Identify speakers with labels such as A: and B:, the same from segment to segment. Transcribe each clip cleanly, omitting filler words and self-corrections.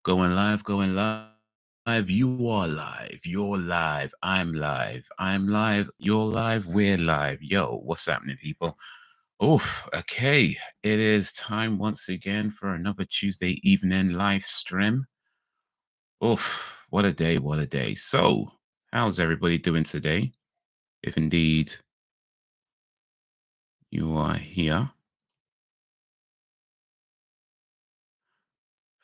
A: Going live, going live. You are live. You're live. I'm live. I'm live. You're live. We're live. Yo, what's happening, people? Oh, okay. It is time once again for another Tuesday evening live stream. Oh, what a day. What a day. So, how's everybody doing today? If indeed you are here.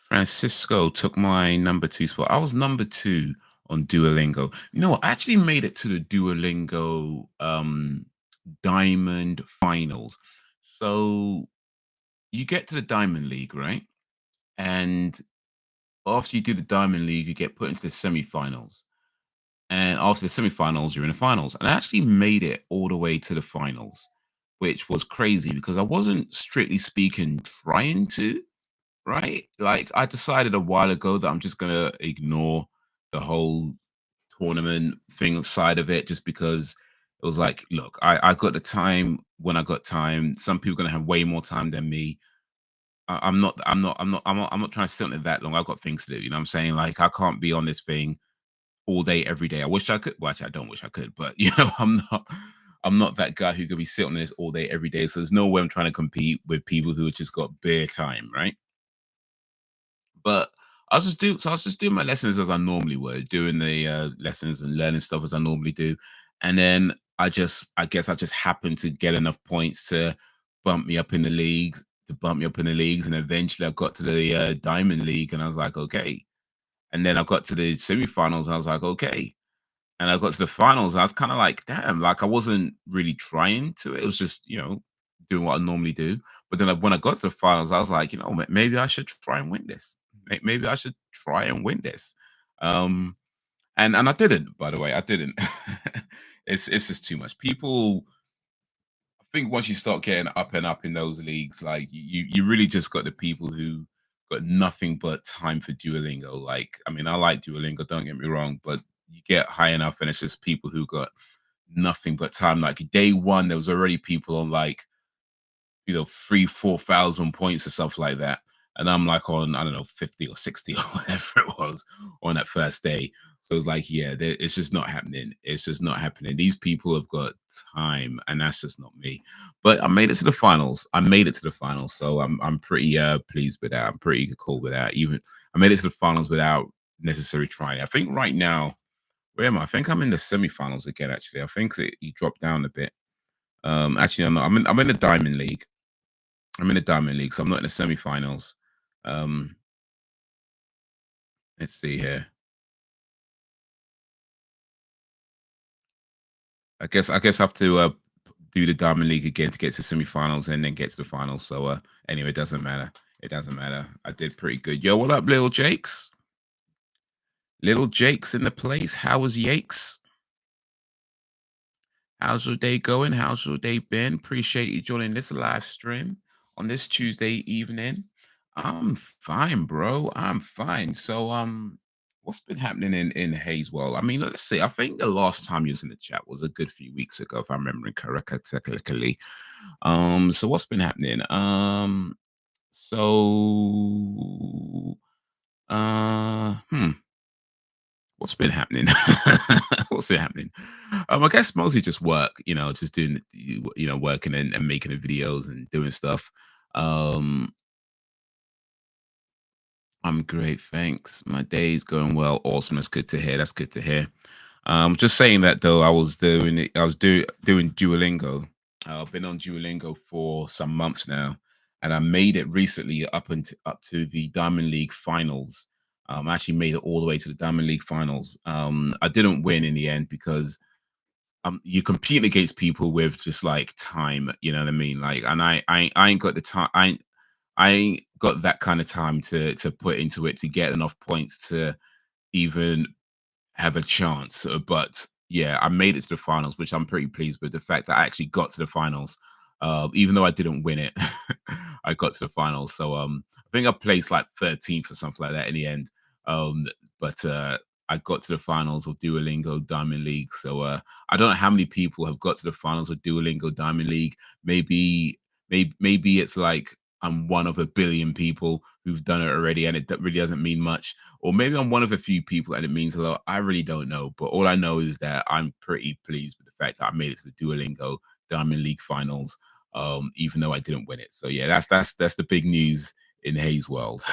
A: Francisco took my number two spot. I was number two on Duolingo. You know what? I actually made it to the Duolingo Diamond Finals. So you get to the Diamond League, right? And after you do the Diamond League, you get put into the semifinals. And after the semifinals, you're in the finals. And I actually made it all the way to the finals, which was crazy because I wasn't strictly speaking trying to. Right? Like I decided a while ago that I'm just gonna ignore the whole tournament thing side of it just because it was like, look, I got the time when I got time. Some people are gonna have way more time than me. I'm not trying to sit on it that long. I've got things to do. You know what I'm saying? Like I can't be on this thing all day, every day. I wish I could. Well, actually, I don't wish I could, but I'm not that guy who could be sitting on this all day, every day. So there's no way I'm trying to compete with people who have just got bare time, right? But I was just doing my lessons as I normally would, doing the lessons and learning stuff as I normally do, and then I guess I just happened to get enough points to bump me up in the leagues, and eventually I got to the Diamond League, and I was like, okay, and then I got to the semifinals, and I was like, okay, and I got to the finals, and I was kind of like, damn, like I wasn't really trying to. It was just doing what I normally do. But then when I got to the finals, I was like, maybe I should try and win this. Maybe I should try and win this. Um, and I didn't. By the way, I didn't. It's just too much. People, I think once you start getting up and up in those leagues, like you really just got the people who got nothing but time for Duolingo. Like, I mean, I like Duolingo, don't get me wrong, but you get high enough and it's just people who got nothing but time. Like day one, there was already people on like 3, 4,000 points or stuff like that. And I'm like on, I don't know, 50 or 60 or whatever it was on that first day. So it's like, yeah, it's just not happening. It's just not happening. These people have got time, and that's just not me. But I made it to the finals. I made it to the finals, so I'm pretty pleased with that. I'm pretty cool with that. Even I made it to the finals without necessarily trying. I think right now, where am I? I think I'm in the semifinals again. Actually, I think he dropped down a bit. Actually, I'm not. I'm in the Diamond League. I'm in the Diamond League, so I'm not in the semifinals. Um, let's see here. I guess I have to do the Diamond League again to get to semifinals and then get to the finals. So anyway, it doesn't matter. It doesn't matter. I did pretty good. Yo, what up, little Jakes? Little Jake's in the place. How was Yakes? How's your day going? How's your day been? Appreciate you joining this live stream on this Tuesday evening. I'm fine, bro. I'm fine. So, what's been happening in Haze? Well, I mean, let's see. I think the last time you was in the chat was a good few weeks ago, if I'm remembering correctly. So what's been happening? So, what's been happening? What's been happening? I guess mostly just work, just doing, working and making the videos and doing stuff. Um, I'm great, thanks. My day's going well. Awesome. That's good to hear. That's good to hear. Just saying that though, I was doing Duolingo. I've been on Duolingo for some months now, and I made it recently up to the Diamond League finals. I actually made it all the way to the Diamond League finals. I didn't win in the end because you compete against people with just like time, you know what I mean? Like, and I ain't got the time. I ain't got that kind of time to put into it to get enough points to even have a chance. But yeah, I made it to the finals, which I'm pretty pleased with. The fact that I actually got to the finals, even though I didn't win it, I got to the finals. So I think I placed like 13th or something like that in the end. But I got to the finals of Duolingo Diamond League. So I don't know how many people have got to the finals of Duolingo Diamond League. Maybe it's like I'm one of a billion people who've done it already, and really doesn't mean much. Or maybe I'm one of a few people and it means a lot. I really don't know. But all I know is that I'm pretty pleased with the fact that I made it to the Duolingo Diamond League finals, even though I didn't win it. So yeah, that's the big news in Hayes world.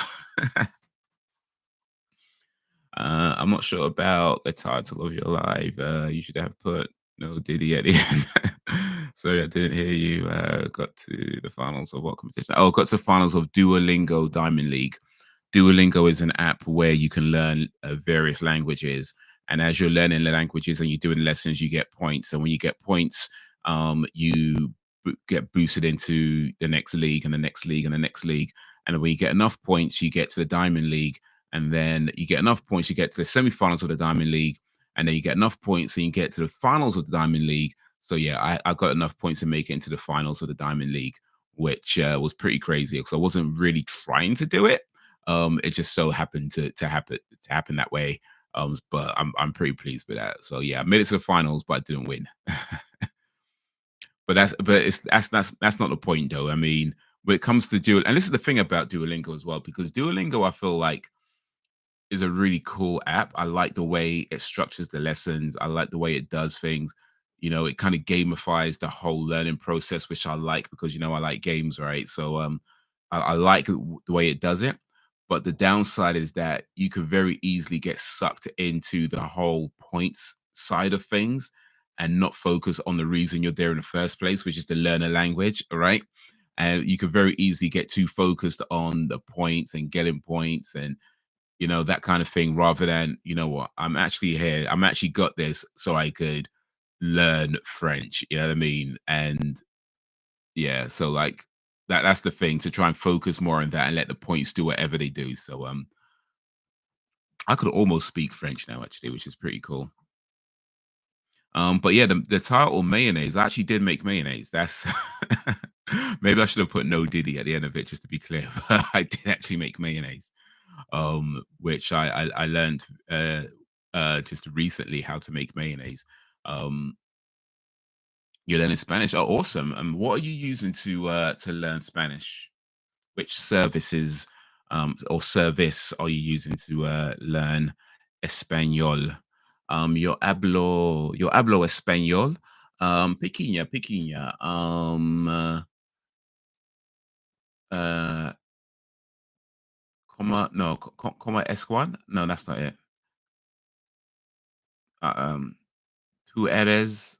A: I'm not sure about the title of your live. You should have put no Diddy at the end. Sorry, I didn't hear you. Got to the finals of what competition? Oh, got to the finals of Duolingo Diamond League. Duolingo is an app where you can learn various languages. And as you're learning the languages and you're doing lessons, you get points. And when you get points, you get boosted into the next league and the next league and the next league. And when you get enough points, you get to the Diamond League. And then you get enough points, you get to the semifinals of the Diamond League. And then you get enough points and you get to the finals of the Diamond League. So yeah, I got enough points to make it into the finals of the Diamond League, which was pretty crazy because I wasn't really trying to do it. It just so happened to happen that way. But I'm pretty pleased with that. So yeah, I made it to the finals, but I didn't win. But that's not the point though. I mean, when it comes to Duolingo, and this is the thing about Duolingo as well, because Duolingo, I feel like is a really cool app. I like the way it structures the lessons. I like the way it does things. It kind of gamifies the whole learning process, which I like because I like games, right? So I like the way it does it. But the downside is that you could very easily get sucked into the whole points side of things and not focus on the reason you're there in the first place, which is to learn a language, right? And you could very easily get too focused on the points and getting points and that kind of thing, rather than, what, I'm actually here, I'm actually got this so I could learn French, you know what I mean? And yeah, so like that's the thing, to try and focus more on that and let the points do whatever they do. So I could almost speak French now actually, which is pretty cool. But yeah, the title mayonnaise, I actually did make mayonnaise. That's maybe I should have put no Diddy at the end of it just to be clear. But I did actually make mayonnaise, which I learned just recently how to make mayonnaise. Um, you're learning Spanish. Oh, awesome! And what are you using to learn Spanish? Which services or service are you using to learn Espanol? Yo hablo español. Pequeña, pequeña. Uh, no, como es Juan? No, that's not it. Uh, um, tú eres?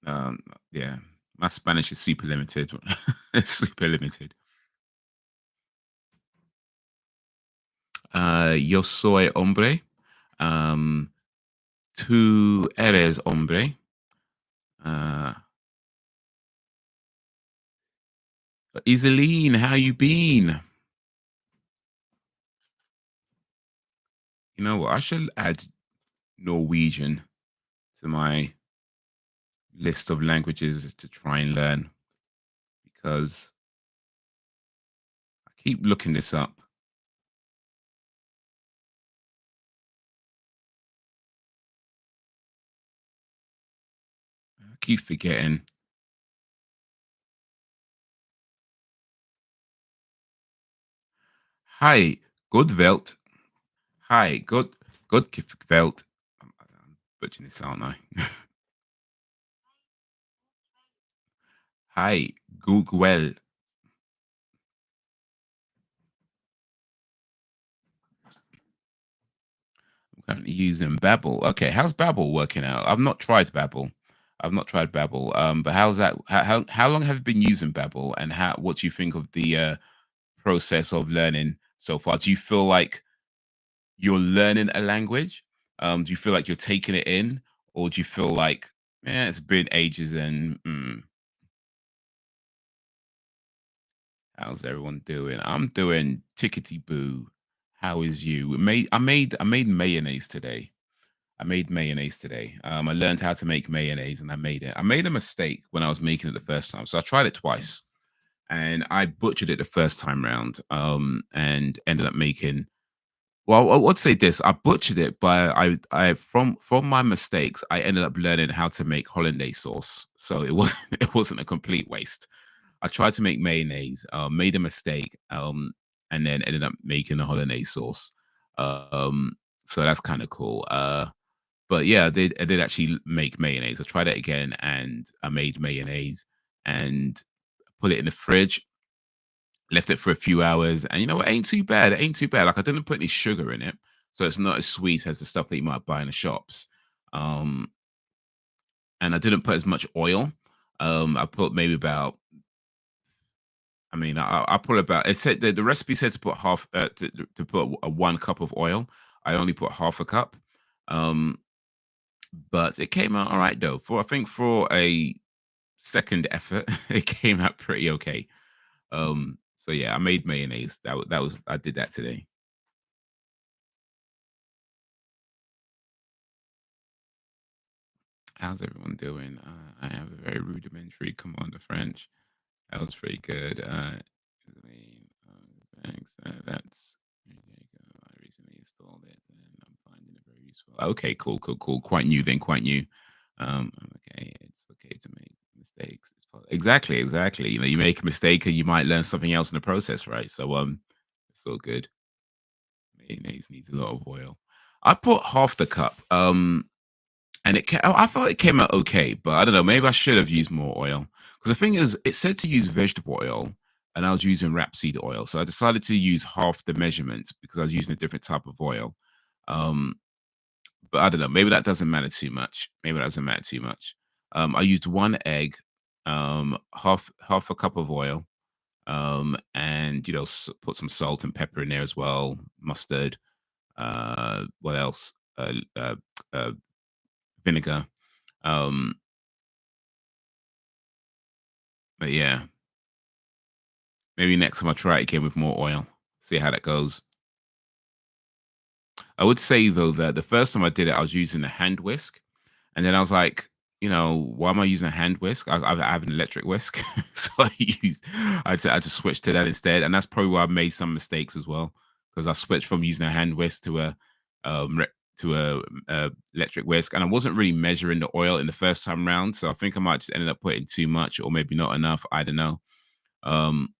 A: Um, yeah, my Spanish is super limited. It's super limited. Yo soy hombre. Um, tú eres hombre. Uh, Isaline, how you been? You know what? I should add Norwegian to my list of languages to try and learn because I keep looking this up. I keep forgetting. Hi, good Welt. Hi, good Welt. I'm butchering this, aren't I? Hi, Google. I'm currently using Babbel. Okay, how's Babbel working out? I've not tried Babbel. I've not tried Babbel. But how's that? How long have you been using Babbel, and what do you think of the process of learning so far? Do you feel like you're learning a language? Do you feel like you're taking it in, or do you feel like, it's been ages and how's everyone doing? I'm doing tickety boo. How is you? I made mayonnaise today. I made mayonnaise today. I learned how to make mayonnaise and I made it. I made a mistake when I was making it the first time. So I tried it twice and I butchered it the first time round, and ended up making, well, I would say this: I butchered it, but I from my mistakes, I ended up learning how to make hollandaise sauce. So it wasn't it wasn't a complete waste. I tried to make mayonnaise, made a mistake, and then ended up making a hollandaise sauce. Um, so that's kind of cool. But yeah, I did actually make mayonnaise. I tried it again, and I made mayonnaise and put it in the fridge. Left it for a few hours, and you know, it ain't too bad. It ain't too bad. Like I didn't put any sugar in it, so it's not as sweet as the stuff that you might buy in the shops. Um, and I didn't put as much oil. I put maybe about. I mean, I put about. It said the recipe said to put half to put a 1 cup of oil. I only put half a cup. Um, but it came out all right though. For I think for a second effort, it came out pretty okay. So yeah, I made mayonnaise. That was I did that today. How's everyone doing? I have a very rudimentary command of French. That was pretty good. I mean, thanks. That's there you go. I recently installed it and I'm finding it very useful. Okay, cool, cool, cool. Quite new then, quite new. Okay, it's okay to make mistakes. Exactly, exactly. You know, you make a mistake and you might learn something else in the process, right? So, it's all good. Mayonnaise needs a lot of oil. I put half the cup. And I thought it came out okay, but I don't know, maybe I should have used more oil. Because the thing is, it said to use vegetable oil, and I was using rapeseed oil, so I decided to use half the measurement because I was using a different type of oil. Um, but I don't know, maybe that doesn't matter too much. Maybe that doesn't matter too much. I used 1 egg, half a cup of oil, and, you know, put some salt and pepper in there as well, mustard, what else? Uh, vinegar. Um, but yeah, maybe next time I try it again with more oil, see how that goes. I would say though that the first time I did it, I was using a hand whisk, and then I was like, you know, why am I using a hand whisk? I have an electric whisk, so I had to switch to that instead, and that's probably why I made some mistakes as well because I switched from using a hand whisk to um, re- a electric whisk, and I wasn't really measuring the oil in the first time round, so I think I might just ended up putting too much or maybe not enough. I don't know. Um,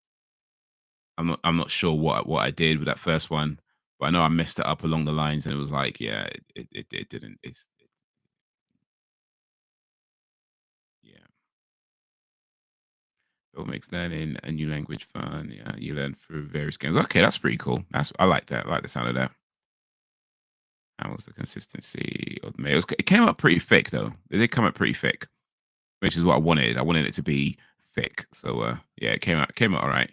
A: I'm not sure what I did with that first one, but I know I messed it up along the lines, and it was like, yeah, it didn't. Yeah. It makes learning a new language fun. Yeah, you learn through various games. Okay, that's pretty cool. I like that. I like the sound of that. How was the consistency of the mayo? It came up pretty thick though. It did come up pretty thick, which is what I wanted. I wanted it to be thick. So yeah, it came out all right.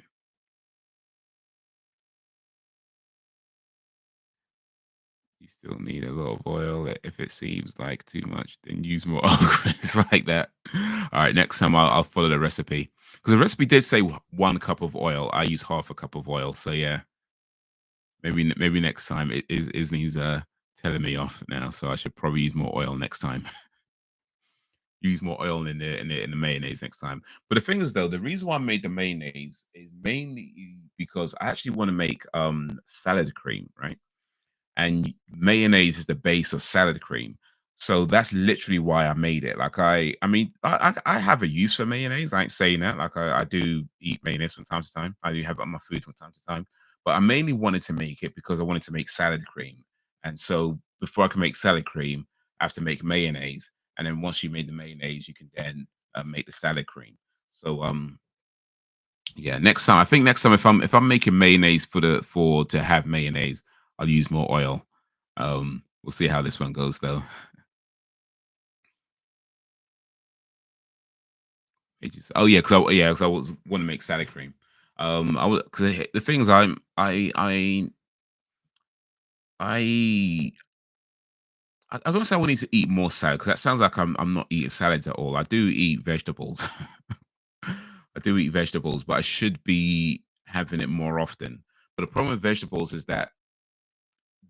A: You still need a lot of oil. If it seems like too much, then use more oil. It's like that. All right, next time I'll follow the recipe because the recipe did say 1 cup of oil. I use half a cup of oil. So yeah, maybe next time it is Isney's telling me off now. So I should probably use more oil next time. Use more oil in the mayonnaise next time. But the thing is though, the reason why I made the mayonnaise is mainly because I actually want to make salad cream, right? And mayonnaise is the base of salad cream. So that's literally why I made it. Like I mean, I have a use for mayonnaise. I ain't saying that. Like I do eat mayonnaise from time to time. I do have it on my food from time to time. But I mainly wanted to make it because I wanted to make salad cream. And so before I can make salad cream, I have to make mayonnaise. And then once you made the mayonnaise, you can then make the salad cream. So yeah, next time I think next time if I'm making mayonnaise for to have mayonnaise, I'll use more oil. We'll see how this one goes though. Oh yeah, because I was want to make salad cream. I was because the things I I don't say I need to eat more salad because that sounds like I'm not eating salads at all. I do eat vegetables. I do eat vegetables, but I should be having it more often. But the problem with vegetables is that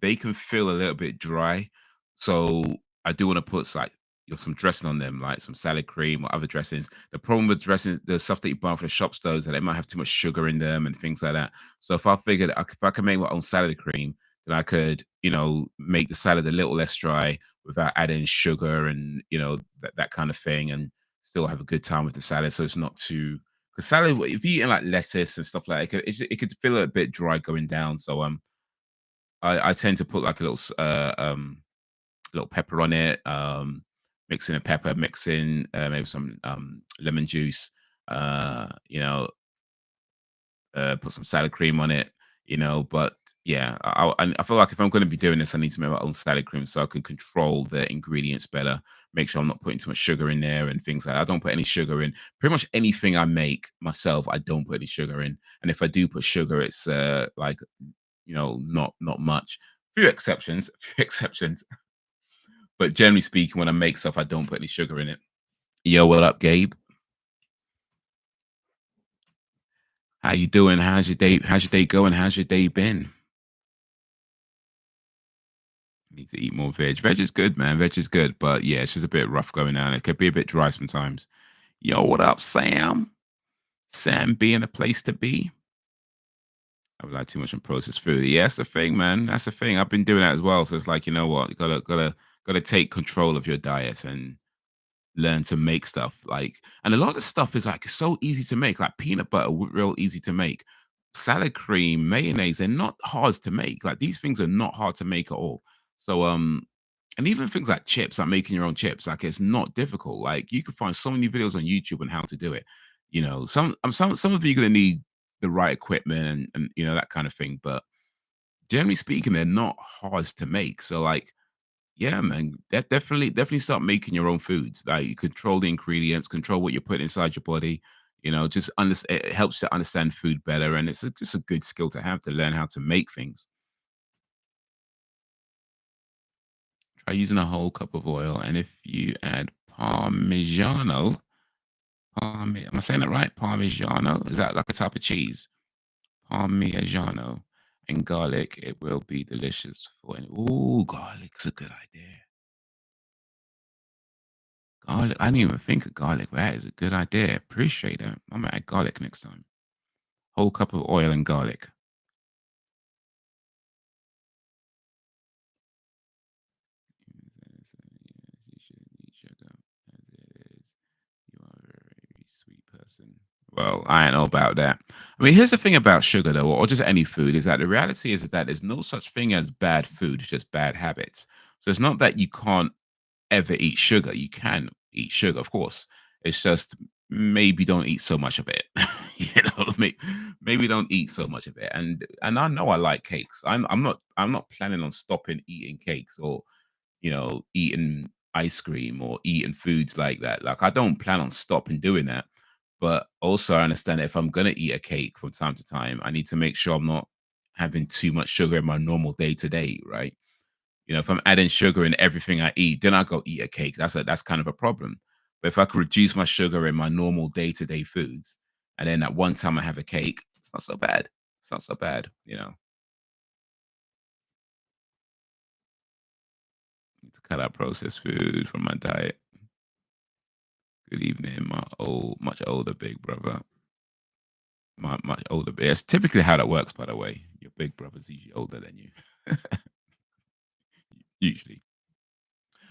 A: they can feel a little bit dry. So I do want to put like some dressing on them, like some salad cream or other dressings. The problem with dressings, the stuff that you buy from the shops, though, is that they might have too much sugar in them and things like that. So if I figured if I can make my own salad cream, then I could, make the salad a little less dry without adding sugar and that kind of thing, and still have a good time with the salad. So it's not too Because salad, if you eating like lettuce and stuff like that, it could feel a bit dry going down. So I tend to put like a little pepper on it, mixing a pepper, mixing maybe some lemon juice, you know, put some salad cream on it, But yeah, I feel like if I'm going to be doing this, I need to make my own salad cream so I can control the ingredients better. Make sure I'm not putting too much sugar in there and things like that. I don't put any sugar in. Pretty much anything I make myself, I don't put any sugar in. And if I do put sugar, it's like not much. Few exceptions, few exceptions. But generally speaking, when I make stuff, I don't put any sugar in it. Yo, what up, Gabe? How you doing? How's your day? How's your day going? How's your day been? Need to eat more veg. Veg is good, man. Veg is good, but yeah, it's just a bit rough going on. It could be a bit dry sometimes. Yo, what up, Sam? Sam being a place to be. I rely too much on processed food. Yeah, that's the thing, man. That's the thing. I've been doing that as well. So it's like, you know what? You gotta take control of your diet and learn to make stuff and a lot of stuff is like so easy to make, like peanut butter, real easy to make. Salad cream, mayonnaise, they're not hard to make. Like these things are not hard to make at all. So and even things like chips, like making your own chips, like it's not difficult. Like you can find so many videos on YouTube on how to do it. Some of you are gonna need the right equipment and that kind of thing, but generally speaking, they're not hard to make. So like yeah, man. Definitely start making your own foods. Like you control the ingredients, control what you're putting inside your body. Just it helps to understand food better, and it's just a good skill to have to learn how to make things. Try using a whole cup of oil, and if you add Parmigiano, am I saying that right? Parmigiano, is that like a type of cheese? Parmigiano and garlic, it will be delicious for. Ooh, garlic's a good idea. Garlic, I didn't even think of garlic, but that is a good idea. Appreciate that. I'm gonna add garlic next time. Whole cup of oil and garlic. Yes, you shouldn't eat sugar as it is. You are a very sweet person. Well, I don't know about that. I mean, here's the thing about sugar, though, or just any food, is that the reality is that there's no such thing as bad food, it's just bad habits. So it's not that you can't ever eat sugar. You can eat sugar, of course. It's just maybe don't eat so much of it. Maybe don't eat so much of it. And I know I like cakes. I'm not planning on stopping eating cakes or eating ice cream or eating foods like that. Like I don't plan on stopping doing that. But also I understand that if I'm gonna eat a cake from time to time, I need to make sure I'm not having too much sugar in my normal day to day, right? If I'm adding sugar in everything I eat, then I go eat a cake. That's kind of a problem. But if I could reduce my sugar in my normal day-to-day foods, and then at one time I have a cake, it's not so bad. It's not so bad. Need to cut out processed food from my diet. Good evening, my much older big brother. My much older. It's typically how that works, by the way. Your big brother's usually older than you. Usually.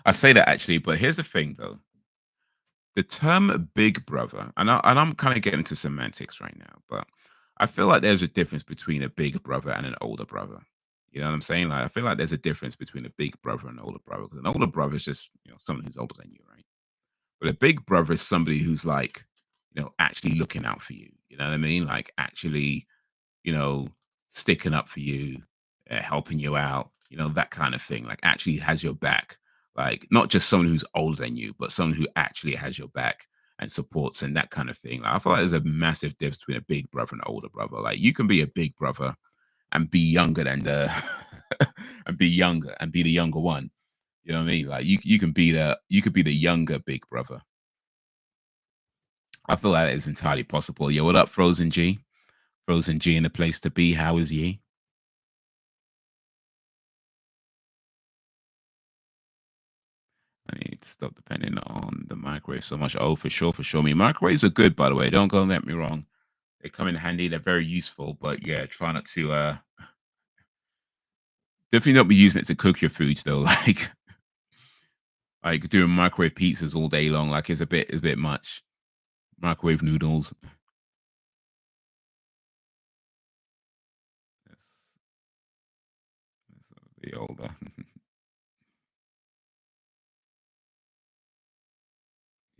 A: I say that actually, but here's the thing though. The term big brother, and I'm kind of getting into semantics right now, but I feel like there's a difference between a big brother and an older brother. You know what I'm saying? Like I feel like there's a difference between a big brother and an older brother. Because an older brother is just someone who's older than you, right? But a big brother is somebody who's like, actually looking out for you. You know what I mean? Like actually you know, sticking up for you, helping you out, that kind of thing. Like actually has your back. Like not just someone who's older than you, but someone who actually has your back and supports and that kind of thing. Like, I feel like there's a massive difference between a big brother and an older brother. Like you can be a big brother and be younger than the and be the younger one. You know what I mean? Like you could be the younger big brother. I feel like that is entirely possible. Yo, what up, Frozen G? Frozen G in the place to be. How is ye? I need to stop depending on the microwave so much. Oh, for sure, for sure. I mean, microwaves are good, by the way. Don't go and get me wrong. They come in handy. They're very useful, but yeah, try not to. Definitely not be using it to cook your foods though. Like doing microwave pizzas all day long. Like it's a bit much. Microwave noodles. The older.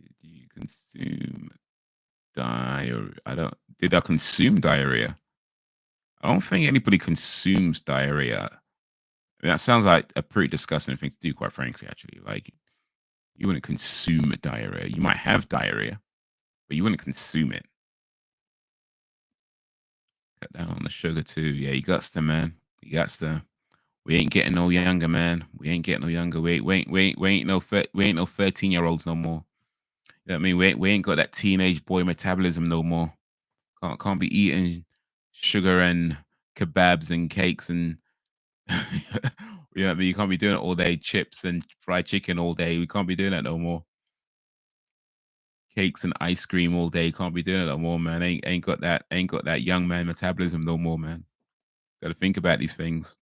A: Did you consume diarrhea? I don't. Did I consume diarrhea? I don't think anybody consumes diarrhea. That sounds like a pretty disgusting thing to do, quite frankly. Actually, like you wouldn't consume diarrhea. You might have diarrhea, but you wouldn't consume it. Cut down on the sugar too. Yeah, you got to, man. You got to. We ain't getting no younger, man. We ain't getting no younger. We ain't no 13-year-olds no more. You know what I mean? We ain't got that teenage boy metabolism no more. Can't be eating sugar and kebabs and cakes and you know what I mean? You can't be doing it all day, chips and fried chicken all day. We can't be doing that no more. Cakes and ice cream all day. Can't be doing it no more, man. Ain't got that young man metabolism no more, man. Gotta think about these things.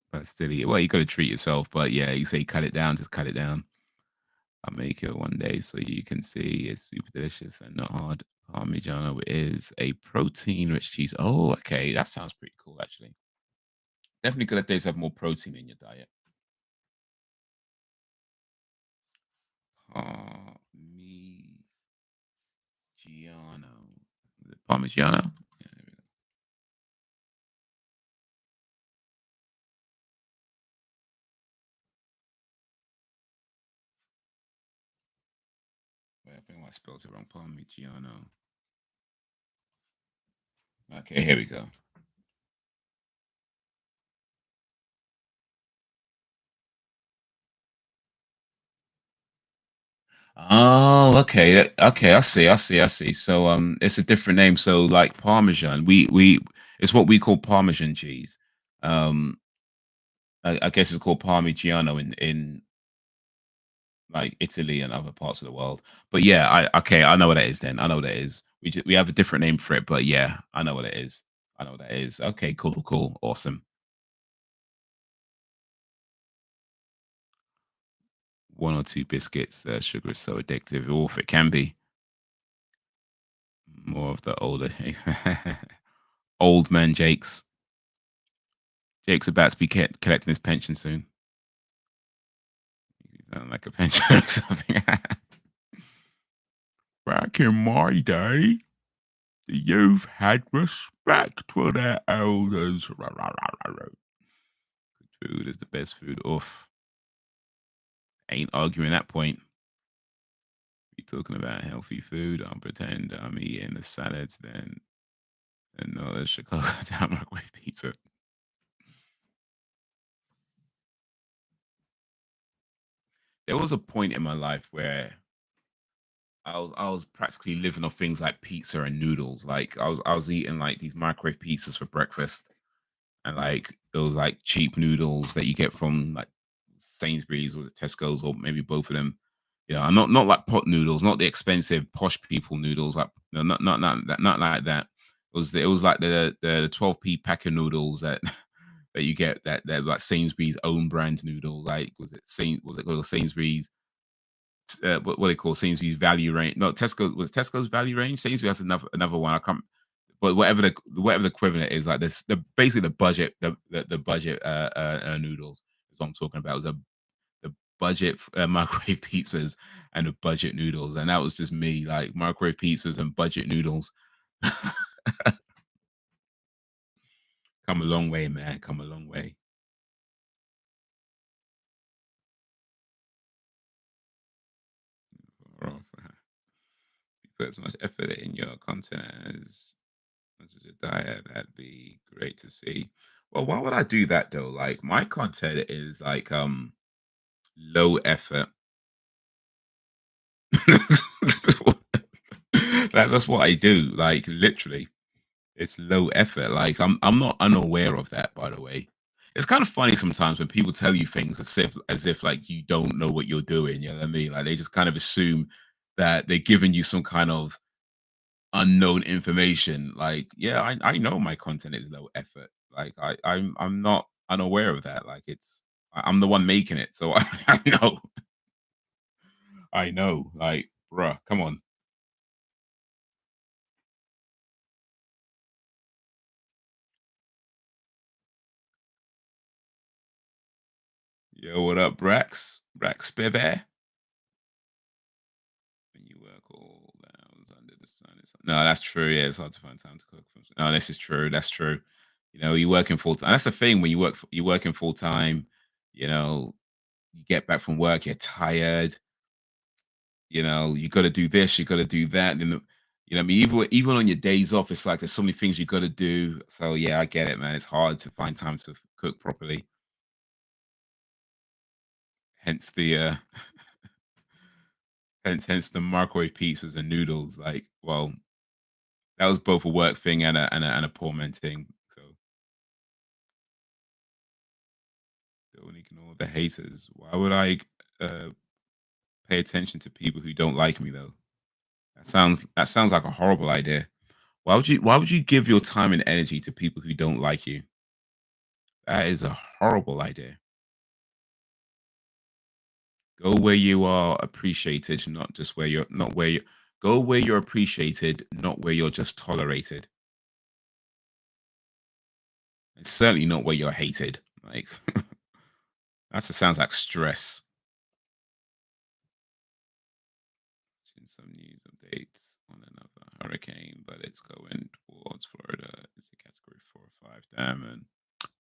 A: But still, well, you gotta treat yourself. But yeah, you say cut it down, just cut it down. I'll make it one day so you can see it's super delicious and not hard. Parmigiano is a protein-rich cheese. Oh, okay, that sounds pretty cool, actually. Definitely good at days have more protein in your diet. Parmigiano. Is it Parmigiano? Yeah, there we go. Wait, I think I spelled it wrong. Parmigiano. Okay, here we go. Oh, okay. Okay, I see. So it's a different name. So like Parmesan, we it's what we call Parmesan cheese. Um I guess it's called Parmigiano in like Italy and other parts of the world. But yeah, I know what that is then. I know what that is. We have a different name for it, but yeah, I know what it is. I know what that is. Okay, cool, awesome. One or two biscuits. Sugar is so addictive. Or if it can be more of the older old man Jake's. Jake's about to be collecting his pension soon. You sound like a pensioner or something. Back in my day, the youth had respect for their elders. Food is the best food. Oof. Ain't arguing that point. We talking about healthy food. I'll pretend I'm eating the salads then. And no, that's Chicago down microwave pizza. There was a point in my life where I was practically living off things like pizza and noodles. Like I was eating like these microwave pizzas for breakfast and like those like cheap noodles that you get from like Sainsbury's, was it Tesco's, or maybe both of them. Yeah, not like pot noodles, not the expensive posh people noodles, like no, not like that. It was like the 12p pack of noodles that that you get that like Sainsbury's own brand noodle. Like was it called Sainsbury's? What they call Sainsbury's value range? No, Tesco's value range. Sainsbury's has another one. I can't, but whatever the equivalent is, like this, the basically the budget noodles is what I'm talking about. It was the budget microwave pizzas and the budget noodles, and that was just me, like microwave pizzas and budget noodles. Come a long way, man. Come a long way. If you put as much effort in your content as your diet, that'd be great to see. Well, why would I do that though? Like my content is like low effort. That's what I do. Like literally, it's low effort. Like I'm not unaware of that. By the way, it's kind of funny sometimes when people tell you things as if like you don't know what you're doing. You know what I mean? Like they just kind of assume that they're giving you some kind of unknown information. Like yeah, I know my content is low effort. Like I'm not unaware of that. Like I'm the one making it, so I know. I know. Like bruh, come on. Yo, what up, Brax? Brax Bear? When you work all hours under the sun. No, that's true. Yeah, it's hard to find time to cook. No, this is true. That's true. You working full time. That's the thing when you working full time. You know, you get back from work, you're tired. You got to do this, you got to do that. And I mean, even on your days off, it's like there's so many things you got to do. So yeah, I get it, man. It's hard to find time to cook properly. Hence the hence the microwave pizzas and noodles. Like, well, that was both a work thing and a poor man thing. So don't ignore the haters. Why would I uh, pay attention to people who don't like me though? That sounds like a horrible idea. Why would you give your time and energy to people who don't like you? That is a horrible idea. Go where you are appreciated, not just where you're not where you go where you're appreciated, not where you're just tolerated. It's certainly not where you're hated. Like sounds like stress. Some news updates on another hurricane, but it's going towards Florida. It's a category 4 or 5. Damn, man.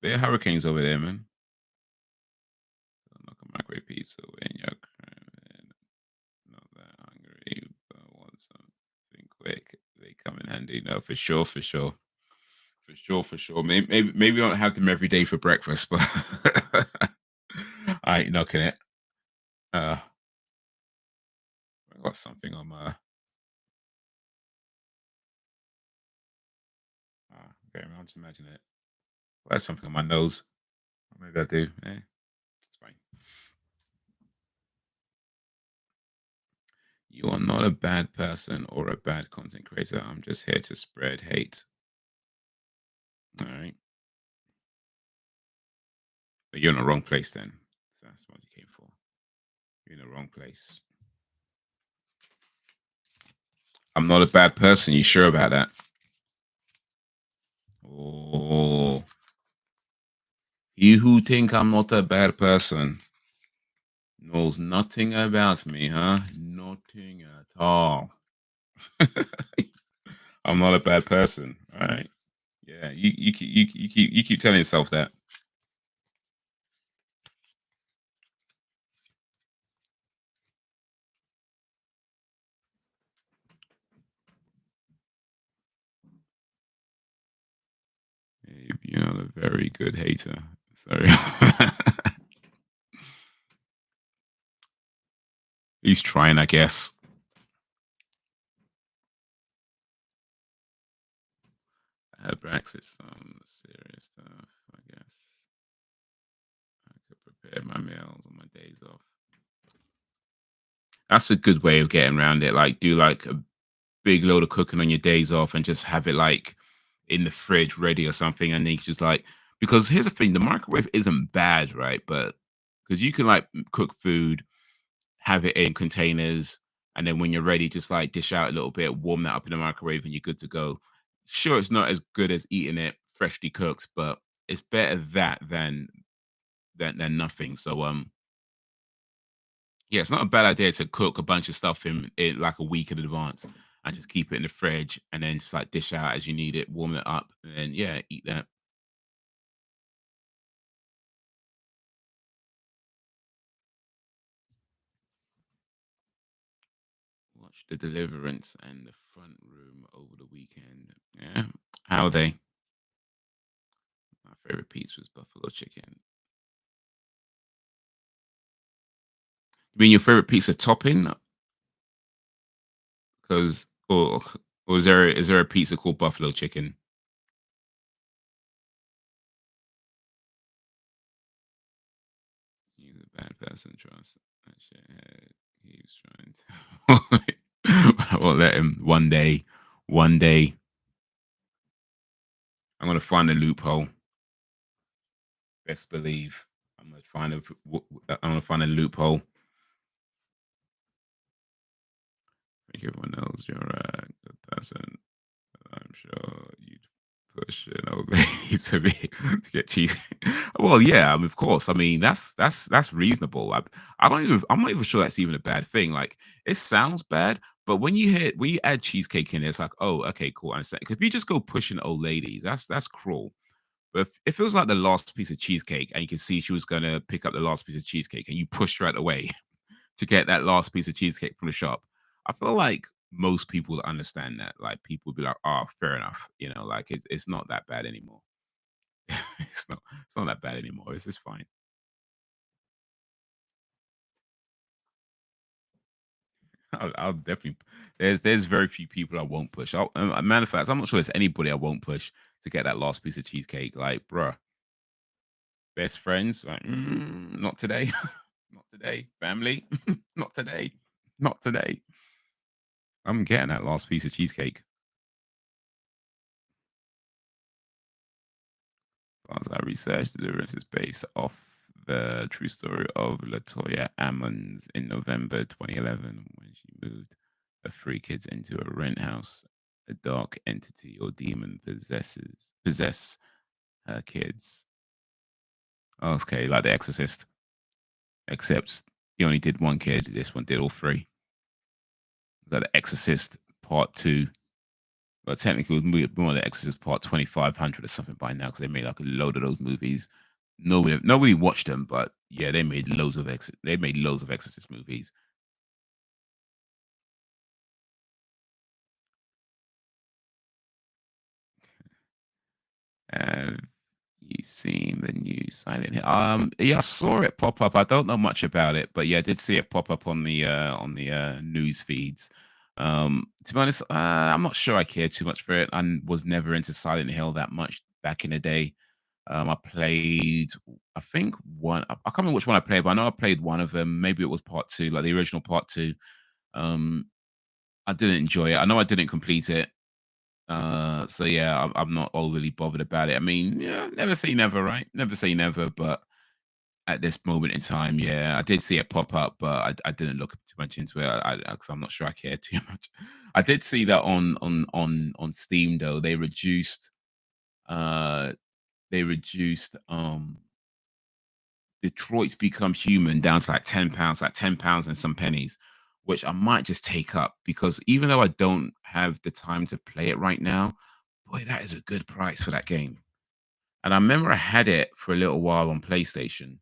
A: There are hurricanes over there, man. Like a microwave pizza in your crib. Not that hungry, but want something quick. They come in handy. No, for sure, for sure. For sure, for sure. Maybe I don't have them every day for breakfast, but I ain't knocking it. Uh, I got something on my. Okay, I'll just imagine it. Well, that's something on my nose. Maybe I do. It's fine. You are not a bad person or a bad content creator. I'm just here to spread hate. All right. But you're in the wrong place then. That's what you came for. You're in the wrong place. I'm not a bad person. You sure about that? Oh, you who think I'm not a bad person knows nothing about me, huh? Nothing at all. I'm not a bad person. All right. Yeah, you keep telling yourself that. You're not a very good hater. Sorry. He's trying, I guess. Brexit, some serious stuff. I guess I could prepare my meals on my days off. That's a good way of getting around it. Like, do like a big load of cooking on your days off and just have it like in the fridge ready or something. And then you just like, because here's the thing, the microwave isn't bad, right? But because you can like cook food, have it in containers, and then when you're ready, just like dish out a little bit, warm that up in the microwave, and you're good to go. Sure, it's not as good as eating it freshly cooked, but it's better that than nothing. So yeah, it's not a bad idea to cook a bunch of stuff in like a week in advance and just keep it in the fridge and then just like dish out as you need it, warm it up, and then yeah, eat that. Watch The Deliverance and The Front Room over the weekend. Yeah, how are they? My favorite piece was buffalo chicken. You mean your favorite pizza topping? Because or is there a pizza called buffalo chicken? He's a bad person, trust. That shit. He's trying to. I won't let him. One day, I'm gonna find a loophole. Best believe I'm gonna find a loophole. I think everyone knows you're a good person. I'm sure you'd Push an old lady to get cheese. Well, yeah, I mean, of course. I mean, that's reasonable. I'm not even sure that's even a bad thing. Like, it sounds bad, but when you add cheesecake in, it's like, oh, okay, cool, I understand. 'Cause if you just go pushing old ladies, that's cruel. But if it was like the last piece of cheesecake, and you can see she was gonna pick up the last piece of cheesecake, and you pushed her out the way to get that last piece of cheesecake from the shop, I feel like most people would understand that. Like, people would be like, "Oh, fair enough." Like, it's not that bad anymore. It's not that bad anymore. It's just fine. I'll definitely. There's very few people I won't push. Matter of fact, I'm not sure there's anybody I won't push to get that last piece of cheesecake. Like, bruh, best friends, like, not today, not today. Family, not today, not today. I'm getting that last piece of cheesecake. As I researched, the Deliverance is based off the true story of Latoya Ammons in November 2011 when she moved her three kids into a rent house. A dark entity or demon possess her kids. Okay, like The Exorcist, except he only did one kid. This one did all three. Is that The Exorcist Part Two? Well, technically, it was more The Exorcist Part 2500 or something by now because they made like a load of those movies. Nobody watched them, but yeah, they made loads of Exorcist movies. Have you seen the new Silent Hill? Yeah, I saw it pop up. I don't know much about it, but yeah, I did see it pop up on the news feeds. To be honest, I'm not sure I care too much for it. I was never into Silent Hill that much back in the day. I played, I think one. I can't remember which one I played, but I know I played one of them. Maybe it was part two, like the original part two. Um, I didn't enjoy it. I know I didn't complete it. So yeah, I'm not overly bothered about it. I mean, yeah, never say never, right? Never say never. But at this moment in time, yeah, I did see it pop up, but I didn't look too much into it. Because I'm not sure I care too much. I did see that on Steam though. Uh they reduced Detroit's Become Human down to like £10, like £10 and some pennies, which I might just take up because even though I don't have the time to play it right now, boy, that is a good price for that game. And I remember I had it for a little while on PlayStation,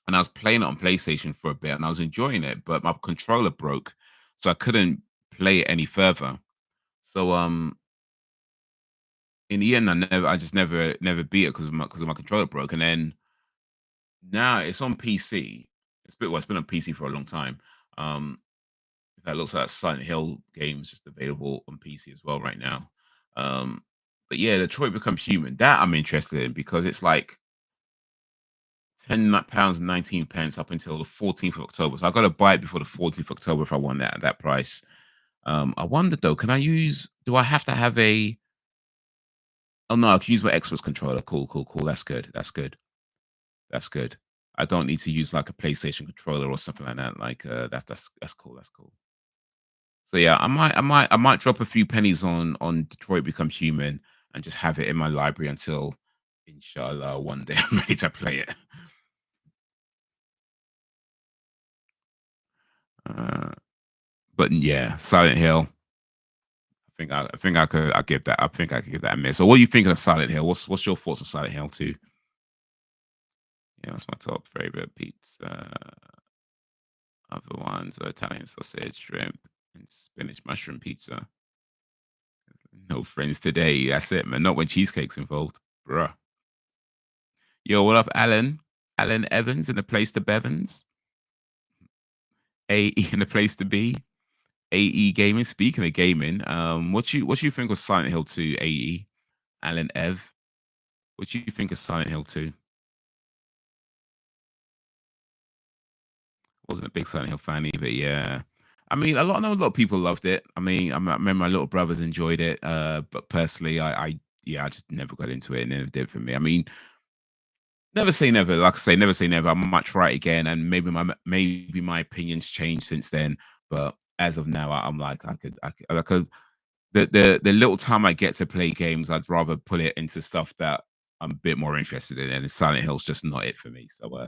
A: and I was playing it on PlayStation for a bit, and I was enjoying it, but my controller broke, so I couldn't play it any further. So in the end, I just never beat it because of my controller broke, and then now it's on PC. It's been on PC for a long time. Um, in fact, it looks like Silent Hill games just available on PC as well right now. Um, but yeah, Detroit Becomes Human. That I'm interested in because it's like £10 and 19 pence up until the 14th of October. So I got to buy it before the 14th of October if I want that at that price. I wonder though, do I have to have a, oh no, I can use my Xbox controller. Cool, cool, cool. That's good. That's good. That's good. I don't need to use like a PlayStation controller or something like that. Like that's cool. That's cool. So yeah, I might drop a few pennies on Detroit Becomes Human and just have it in my library until inshallah one day I'm ready to play it. Uh, but yeah, Silent Hill. I think I could give that a miss. So what are you thinking of Silent Hill? What's your thoughts on Silent Hill 2? Yeah, that's my top favorite pizza. Other ones are Italian sausage, shrimp, and spinach mushroom pizza. No friends today. That's it, man. Not when cheesecake's involved. Bruh. Yo, what up, Alan? Alan Evans in the place to Bevins. AE in the place to be. AE Gaming. Speaking of gaming, what you think of Silent Hill 2, AE? Alan Ev. What do you think of Silent Hill 2? Wasn't a big Silent Hill fan either, yeah. I mean, I know a lot of people loved it. I mean, I remember my little brothers enjoyed it, but personally, yeah, I just never got into it and never did for me. I mean, never say never. Like I say, never say never. I might try it again, and maybe my opinions changed since then. But as of now, I'm like, I could. the little time I get to play games, I'd rather put it into stuff that I'm a bit more interested in, and Silent Hill's just not it for me. So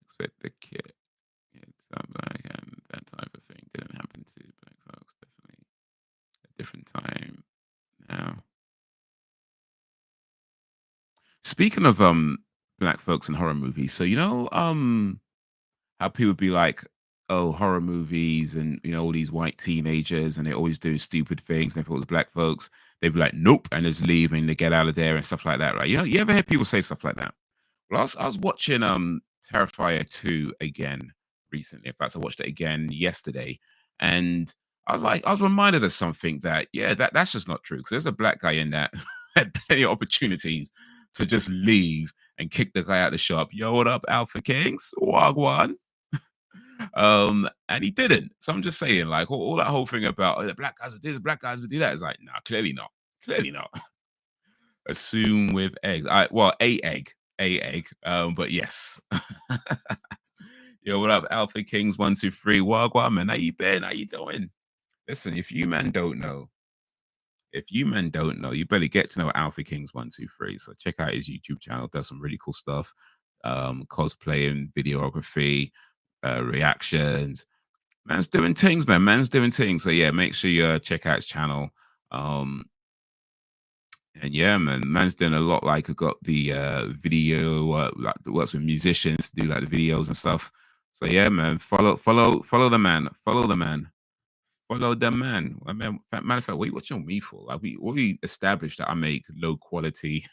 A: expect the kid. It's like that type of thing didn't happen to black folks. Definitely a different time now. Speaking of black folks and horror movies, so how people be like, oh, horror movies and all these white teenagers and they always do stupid things. And if it was black folks, they'd be like, nope, and just leave and they get out of there and stuff like that, right? You ever hear people say stuff like that? Well, I was watching Terrifier 2 again recently. In fact, I watched it again yesterday. And I was reminded of something that, yeah, that's just not true. Because there's a black guy in that had plenty of opportunities to just leave and kick the guy out of the shop. Yo, what up, Alpha Kings? Wagwan. And he didn't. So I'm just saying, like, all that whole thing about the black guys would this, black guys would do that is like, nah, clearly not. Clearly not. Assume with eggs. Well, a egg. But yes. Yo, what up, Alpha Kings 123? Wagwan, man. How you been? How you doing? Listen, if you men don't know, you better get to know Alpha Kings 123. So check out his YouTube channel. Does some really cool stuff. Cosplaying, videography, reactions. Man's doing things, man. Man's doing things. So yeah, make sure you check out his channel. Um, and yeah, man, man's doing a lot. Like I got the video, like that works with musicians to do like the videos and stuff. So yeah, man, follow the man, follow the man, follow the man. I mean, matter of fact, what are you watching me for? Like we established that I make low quality,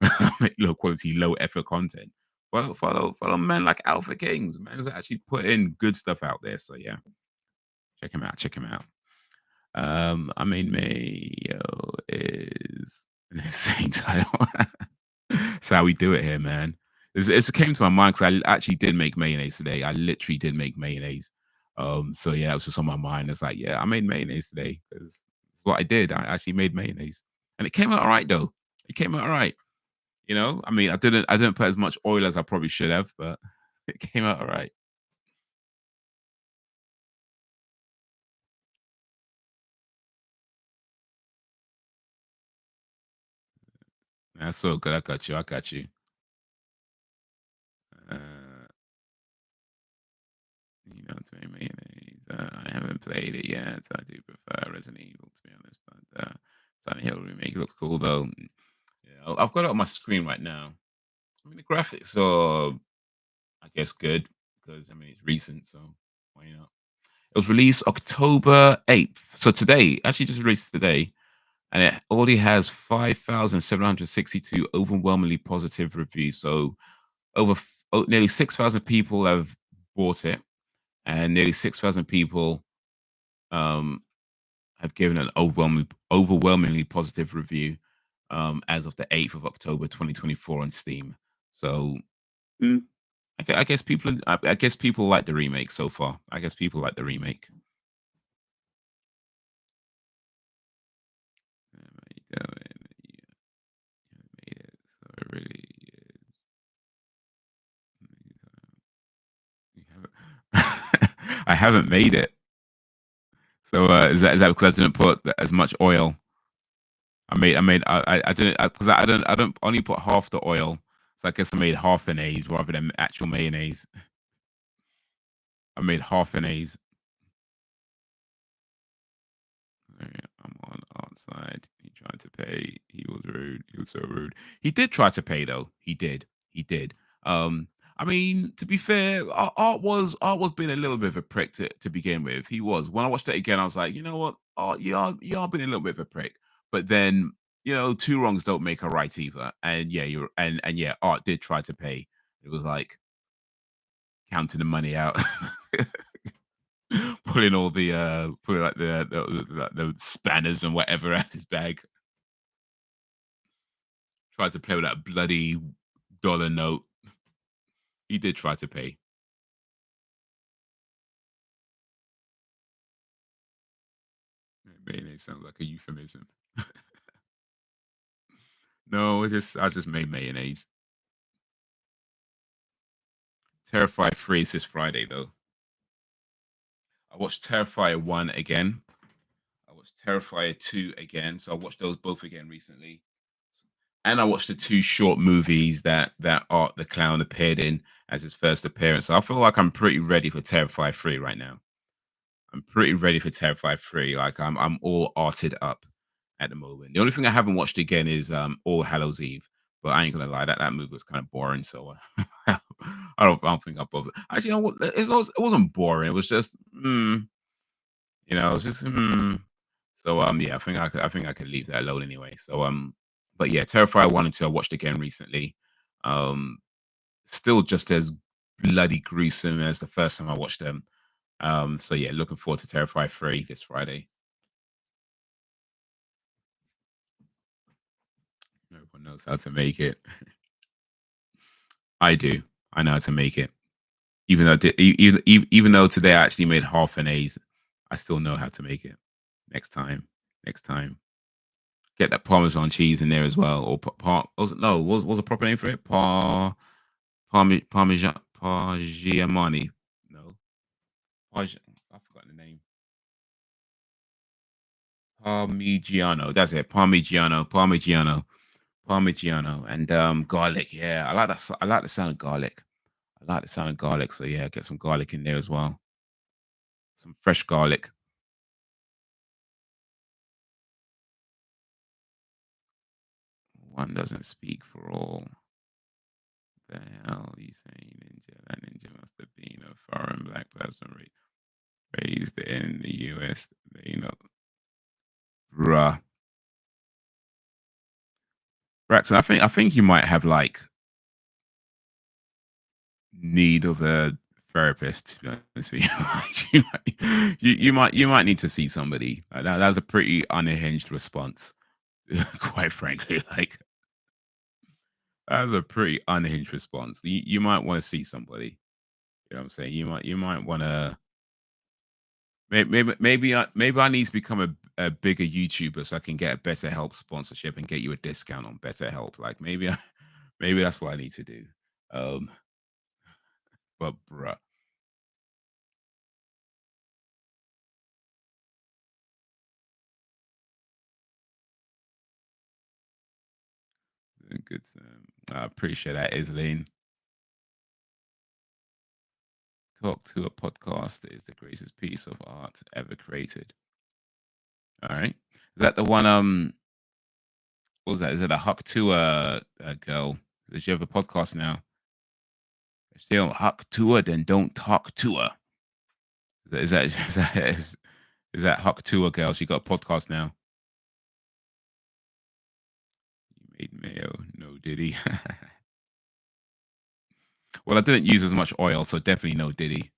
A: I make low quality, low effort content. Follow men like Alpha Kings. Man's actually putting good stuff out there. So yeah, check him out. Check him out. I mean, mayo is an insane title. That's how we do it here, man. It came to my mind because I actually did make mayonnaise today. I literally did make mayonnaise. So yeah, it was just on my mind. It's like, yeah, I made mayonnaise today because it's what I did. I actually made mayonnaise, and it came out all right though. It came out all right. I mean, I didn't put as much oil as I probably should have, but it came out all right. That's so good. I got you. I got you. Uh, to make mayonnaise. I haven't played it yet. So I do prefer Resident Evil, to be honest. But Silent Hill remake looks cool though. Yeah, I've got it on my screen right now. I mean, the graphics are, I guess, good because I mean it's recent, so why not? It was released October 8th, so today, actually just released today, and it already has 5,762 overwhelmingly positive reviews. So nearly 6,000 people have bought it, and nearly 6,000 people um, have given an overwhelmingly positive review as of the 8th of October 2024 on Steam. So mm, I guess people like the remake so far. I guess people like the remake. There you go. And you made it. So it really is. You haven't- I haven't made it. So is that because I didn't put as much oil? I didn't because I don't only put half the oil, so I guess I made half an A's rather than actual mayonnaise. I made half an A's. I'm on outside. He tried to pay. He was rude. He was so rude. He did try to pay though. He did. He did. I mean, to be fair, Art was being a little bit of a prick to begin with. He was. When I watched it again, I was like, you know what, Art, you are being a little bit of a prick. But then, two wrongs don't make a right either. And yeah, and yeah, Art did try to pay. It was like counting the money out. Pulling like the spanners and whatever out his bag. Tried to play with that bloody dollar note. He did try to pay. Mayonnaise sounds like a euphemism. No, I just made mayonnaise. Terrifier 3 is this Friday though. I watched Terrifier 1 again. I watched Terrifier 2 again. So I watched those both again recently. And I watched the two short movies that Art the Clown appeared in as his first appearance. So I feel like I'm pretty ready for Terrifier 3 right now. I'm pretty ready for Terrifier 3. Like I'm all arted up at the moment. The only thing I haven't watched again is All Hallows Eve. But I ain't gonna lie, that movie was kind of boring. So I don't think I bothered. Actually, you know what? It wasn't boring. It was just it was just So yeah, I think I could leave that alone anyway. So but yeah, Terrifier 1 and 2 I watched again recently. Um Still just as bloody gruesome as the first time I watched them. So yeah, looking forward to Terrifier 3 this Friday. Everyone knows how to make it. I do. I know how to make it. Even though today I actually made half an A's, I still know how to make it. Next time. Next time. Get that Parmesan cheese in there as well. Or was it, no, was a proper name for it? Parmigiani. No. I forgot the name. Parmigiano. That's it. Parmigiano, and garlic. Yeah, I like that. I like the sound of garlic. I like the sound of garlic. So yeah, get some garlic in there as well. Some fresh garlic. One doesn't speak for all. The hell are you saying, ninja? That ninja must have been a foreign black person raised in the U.S. Bruh. Braxton, I think you might have like need of a therapist. To be honest with you, Like, you might need to see somebody. That's a pretty unhinged response, quite frankly. Like that's a pretty unhinged response. You might want to see somebody. You know what I'm saying? You might want to. Maybe I need to become a bigger YouTuber so I can get a better help sponsorship and get you a discount on better help. Like maybe that's what I need to do. Um, but bruh, good. I appreciate that, Isleen. Talk to a podcast is the greatest piece of art ever created. All right, is that the one? What was that? Is it a Huck to a girl? Does she have a podcast now? If she don't huck to her, then don't talk to her. Is that is that Huck to a girl? She got a podcast now. He made mayo, no diddy. Well, I didn't use as much oil, so definitely no diddy.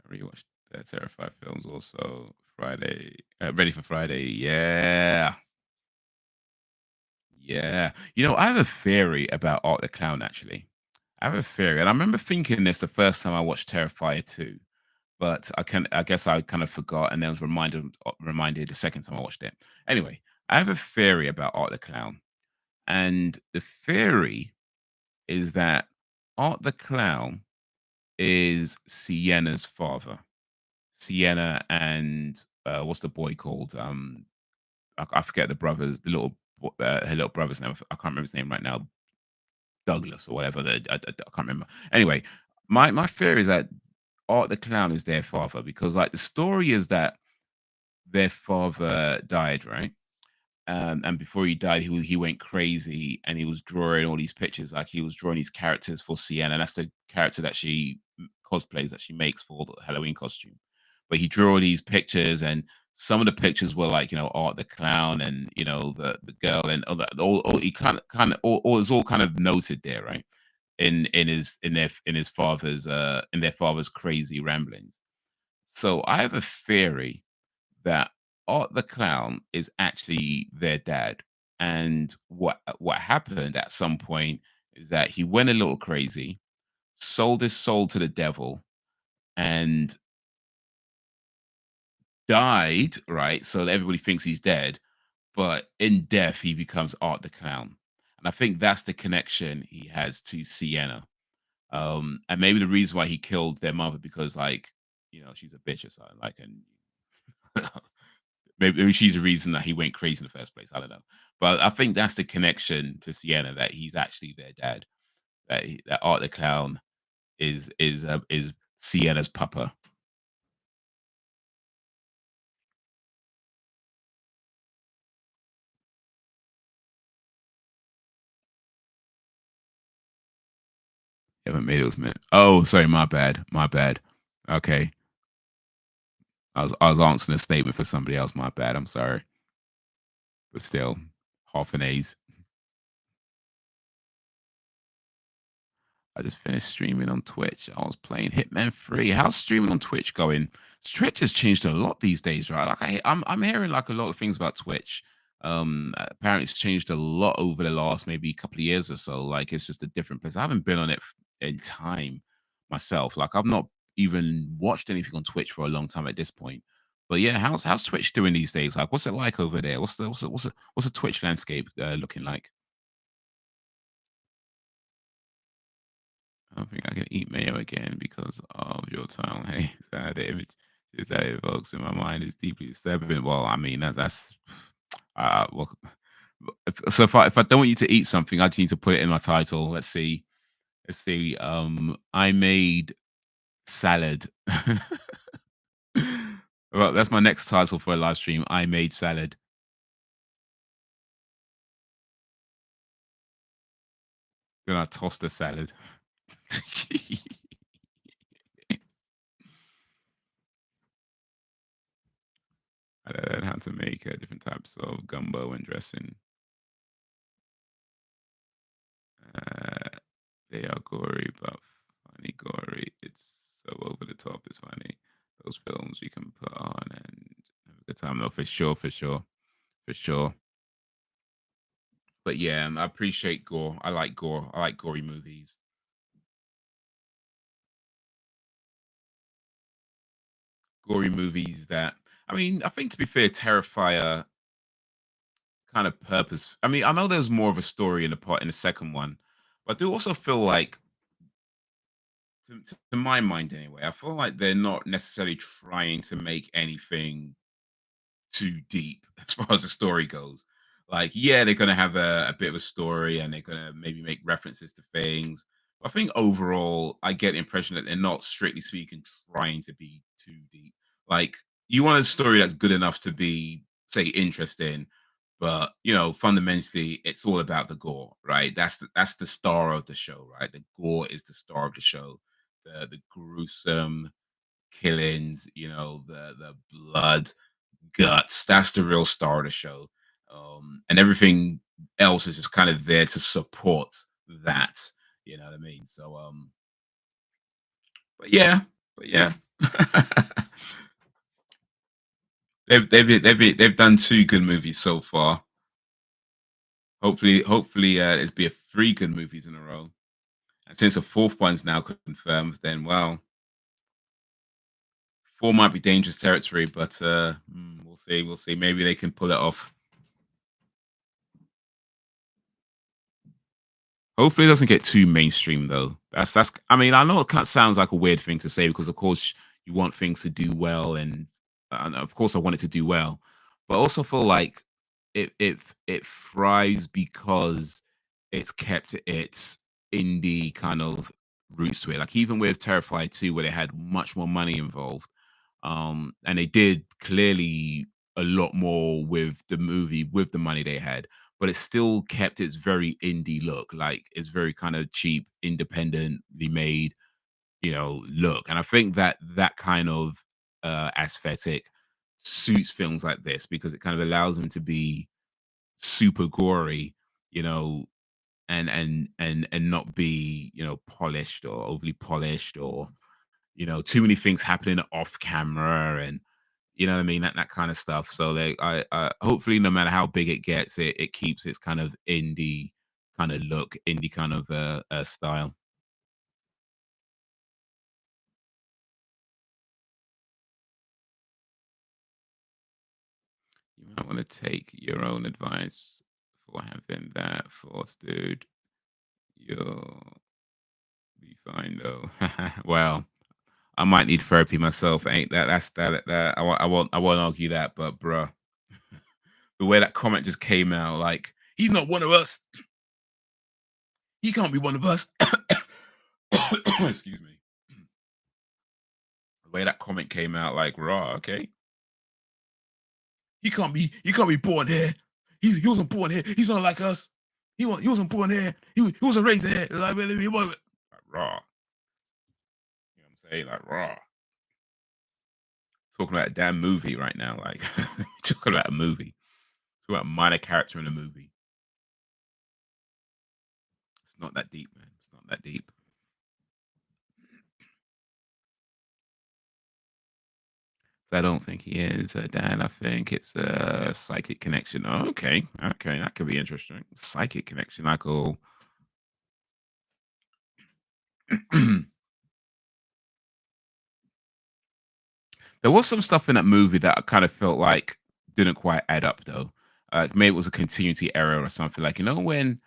A: I rewatched Terrified films also. Friday, ready for Friday. Yeah, yeah. I have a theory about Art the Clown. Actually, I have a theory, and I remember thinking this the first time I watched Terrifier 2, but I guess I kind of forgot, and then was reminded the second time I watched it. Anyway, I have a theory about Art the Clown, and the theory is that Art the Clown is Sienna's father. Sienna and what's the boy called? I forget the brothers, the little her little brother's name. I can't remember his name right now. Douglas or whatever. I can't remember. Anyway, my theory is that Art the Clown is their father because like the story is that their father died, right? And before he died, he went crazy and he was drawing all these pictures. Like he was drawing these characters for Sienna. And that's the character that she cosplays that she makes for the Halloween costume. But he drew all these pictures, and some of the pictures were like Art the Clown and the girl and all he kind of all it's all kind of noted there, right? In their father's crazy ramblings. So I have a theory that Art the Clown is actually their dad. And what happened at some point is that he went a little crazy, sold his soul to the devil, and died, right? So that everybody thinks he's dead, but in death he becomes Art the Clown. and I think that's the connection he has to Sienna. And maybe the reason why he killed their mother because, like, she's a bitch or something. Like, and maybe she's the reason that he went crazy in the first place. I don't know, but I think that's the connection to Sienna that he's actually their dad. That Art the Clown is Sienna's papa. Haven't made it was meant. Oh, sorry, my bad, my bad. Okay, I was answering a statement for somebody else. My bad. I'm sorry, but still, half an A's. I just finished streaming on Twitch. I was playing Hitman 3. How's streaming on Twitch going? Twitch has changed a lot these days, right? Like I'm hearing like a lot of things about Twitch. Apparently it's changed a lot over the last maybe couple of years or so. Like it's just a different place. I haven't been on it in time myself. Like I've not even watched anything on Twitch for a long time at this point. But yeah, how's Twitch doing these days? Like, what's it like over there? What's the Twitch landscape looking like? I don't think I can eat mayo again because of your tongue. Hey, the image is that it evokes in my mind is deeply disturbing. Well, I mean that's well. If I don't want you to eat something, I just need to put it in my title. Let's see. Let's see. I made salad. Well, that's my next title for a live stream. I made salad. Then I tossed the salad. I learned how to make different types of gumbo and dressing. Uh, they are gory, but funny gory. It's so over the top. It's funny. Those films you can put on and have a good time. No, for sure, for sure, for sure. But yeah, I appreciate gore. I like gore. I like gory movies. Gory movies that I mean, I think to be fair, Terrifier kind of purpose. I mean, I know there's more of a story in the part in the second one, but I do also feel like to my mind anyway, I feel like they're not necessarily trying to make anything too deep as far as the story goes. Like, yeah, they're gonna have a bit of a story and they're gonna maybe make references to things. I think overall, I get the impression that they're not strictly speaking trying to be too deep. Like, you want a story that's good enough to be, say, interesting, but fundamentally, it's all about the gore, right? That's the star of the show, right? The gore is the star of the show. The gruesome killings, the blood, guts. That's the real star of the show. And everything else is just kind of there to support that. You know what I mean? So, but yeah, but yeah, they've done two good movies so far. Hopefully, it's be a three good movies in a row. And since the fourth one's now confirmed, then well, four might be dangerous territory, but we'll see. We'll see. Maybe they can pull it off. Hopefully, it doesn't get too mainstream though. That's. I mean, I know it kind of sounds like a weird thing to say because, of course, you want things to do well, and of course, I want it to do well, but I also feel like it thrives because it's kept its indie kind of roots to it. Like even with Terrified 2, where they had much more money involved, and they did clearly a lot more with the movie with the money they had, but it still kept its very indie look. Like it's very kind of cheap, independently made, look. And I think that that kind of aesthetic suits films like this because it kind of allows them to be super gory, you know, and not be, polished or overly polished or too many things happening off camera and you know what I mean that kind of stuff. So they, I hopefully no matter how big it gets, it keeps its kind of indie kind of look, indie kind of style. You might want to take your own advice for having that force, dude. You'll be fine though. Well, I might need therapy myself. Ain't that? That's that. That I won't argue that. But bruh, the way that comment just came out, like he's not one of us. He can't be one of us. Excuse me. The way that comment came out, like raw. Okay, he can't be. He can't be born here. He wasn't born here. He's not like us. He wasn't born here. He wasn't raised here. Like raw. You know what I'm saying? Like raw. Talking about a damn movie right now. Like talking about a movie. Talking about a minor character in a movie. It's not that deep, man. It's not that deep. So I don't think he is, Dan. I think it's a psychic connection. Oh, okay, okay, that could be interesting. Psychic connection. I go. There was some stuff in that movie that I kind of felt like didn't quite add up, though. Maybe it was a continuity error or something. Like when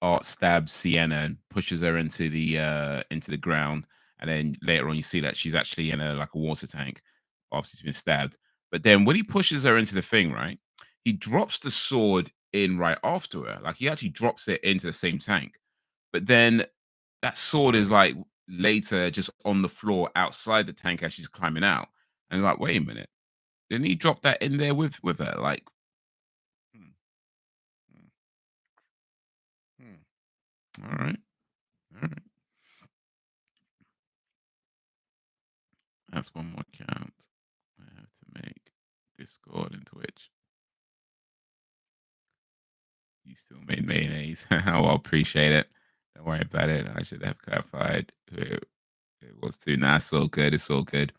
A: Art stabs Sienna and pushes her into the ground, and then later on you see that she's actually in a like a water tank after she's been stabbed. But then when he pushes her into the thing, right, he drops the sword in right after her. Like he actually drops it into the same tank. But then that sword is like later just on the floor outside the tank as she's climbing out. And it's like, wait a minute, didn't he drop that in there with her? Like, hmm, hmm, hmm. All right, all right. That's one more count. I have to make Discord and Twitch. You still made mayonnaise. Oh, I appreciate it. Don't worry about it. I should have clarified who it was too. Nah, it's all good. It's all good.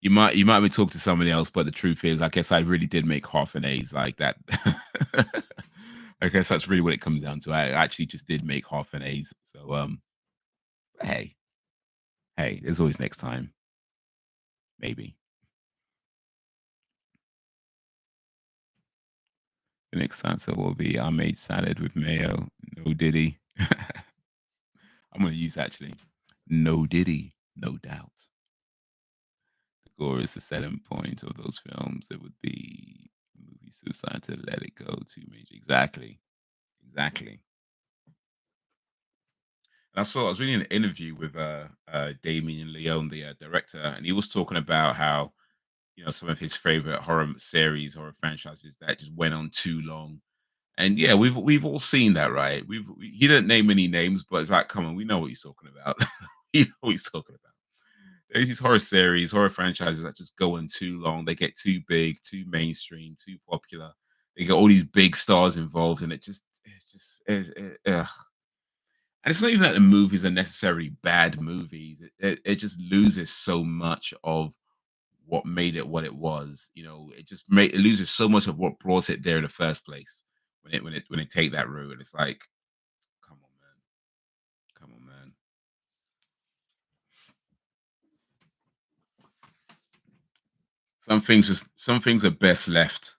A: You might be talking to somebody else, but the truth is, I guess I really did make half an A's like that. I guess that's really what it comes down to. I actually just did make half an A's. So hey, hey, there's always next time, maybe. The next answer will be I made salad with mayo. No diddy. I'm gonna use actually. No diddy, no doubt. The gore is the selling point of those films. It would be movie suicide to let it go too major. Exactly. Exactly. And I was reading an interview with Damien Leone, the director, and he was talking about how some of his favorite horror series, horror franchises that just went on too long. And yeah, we've all seen that, right? He didn't name any names, but it's like, come on, we know what he's talking about. You know what he's talking about. There's these horror series, horror franchises that just go on too long. They get too big, too mainstream, too popular. They get all these big stars involved, and ugh. And it's not even that the movies are necessarily bad movies. It just loses so much of what made it what it was. It loses so much of what brought it there in the first place when it take that route. And it's like, come on, man, come on, man. Some things are best left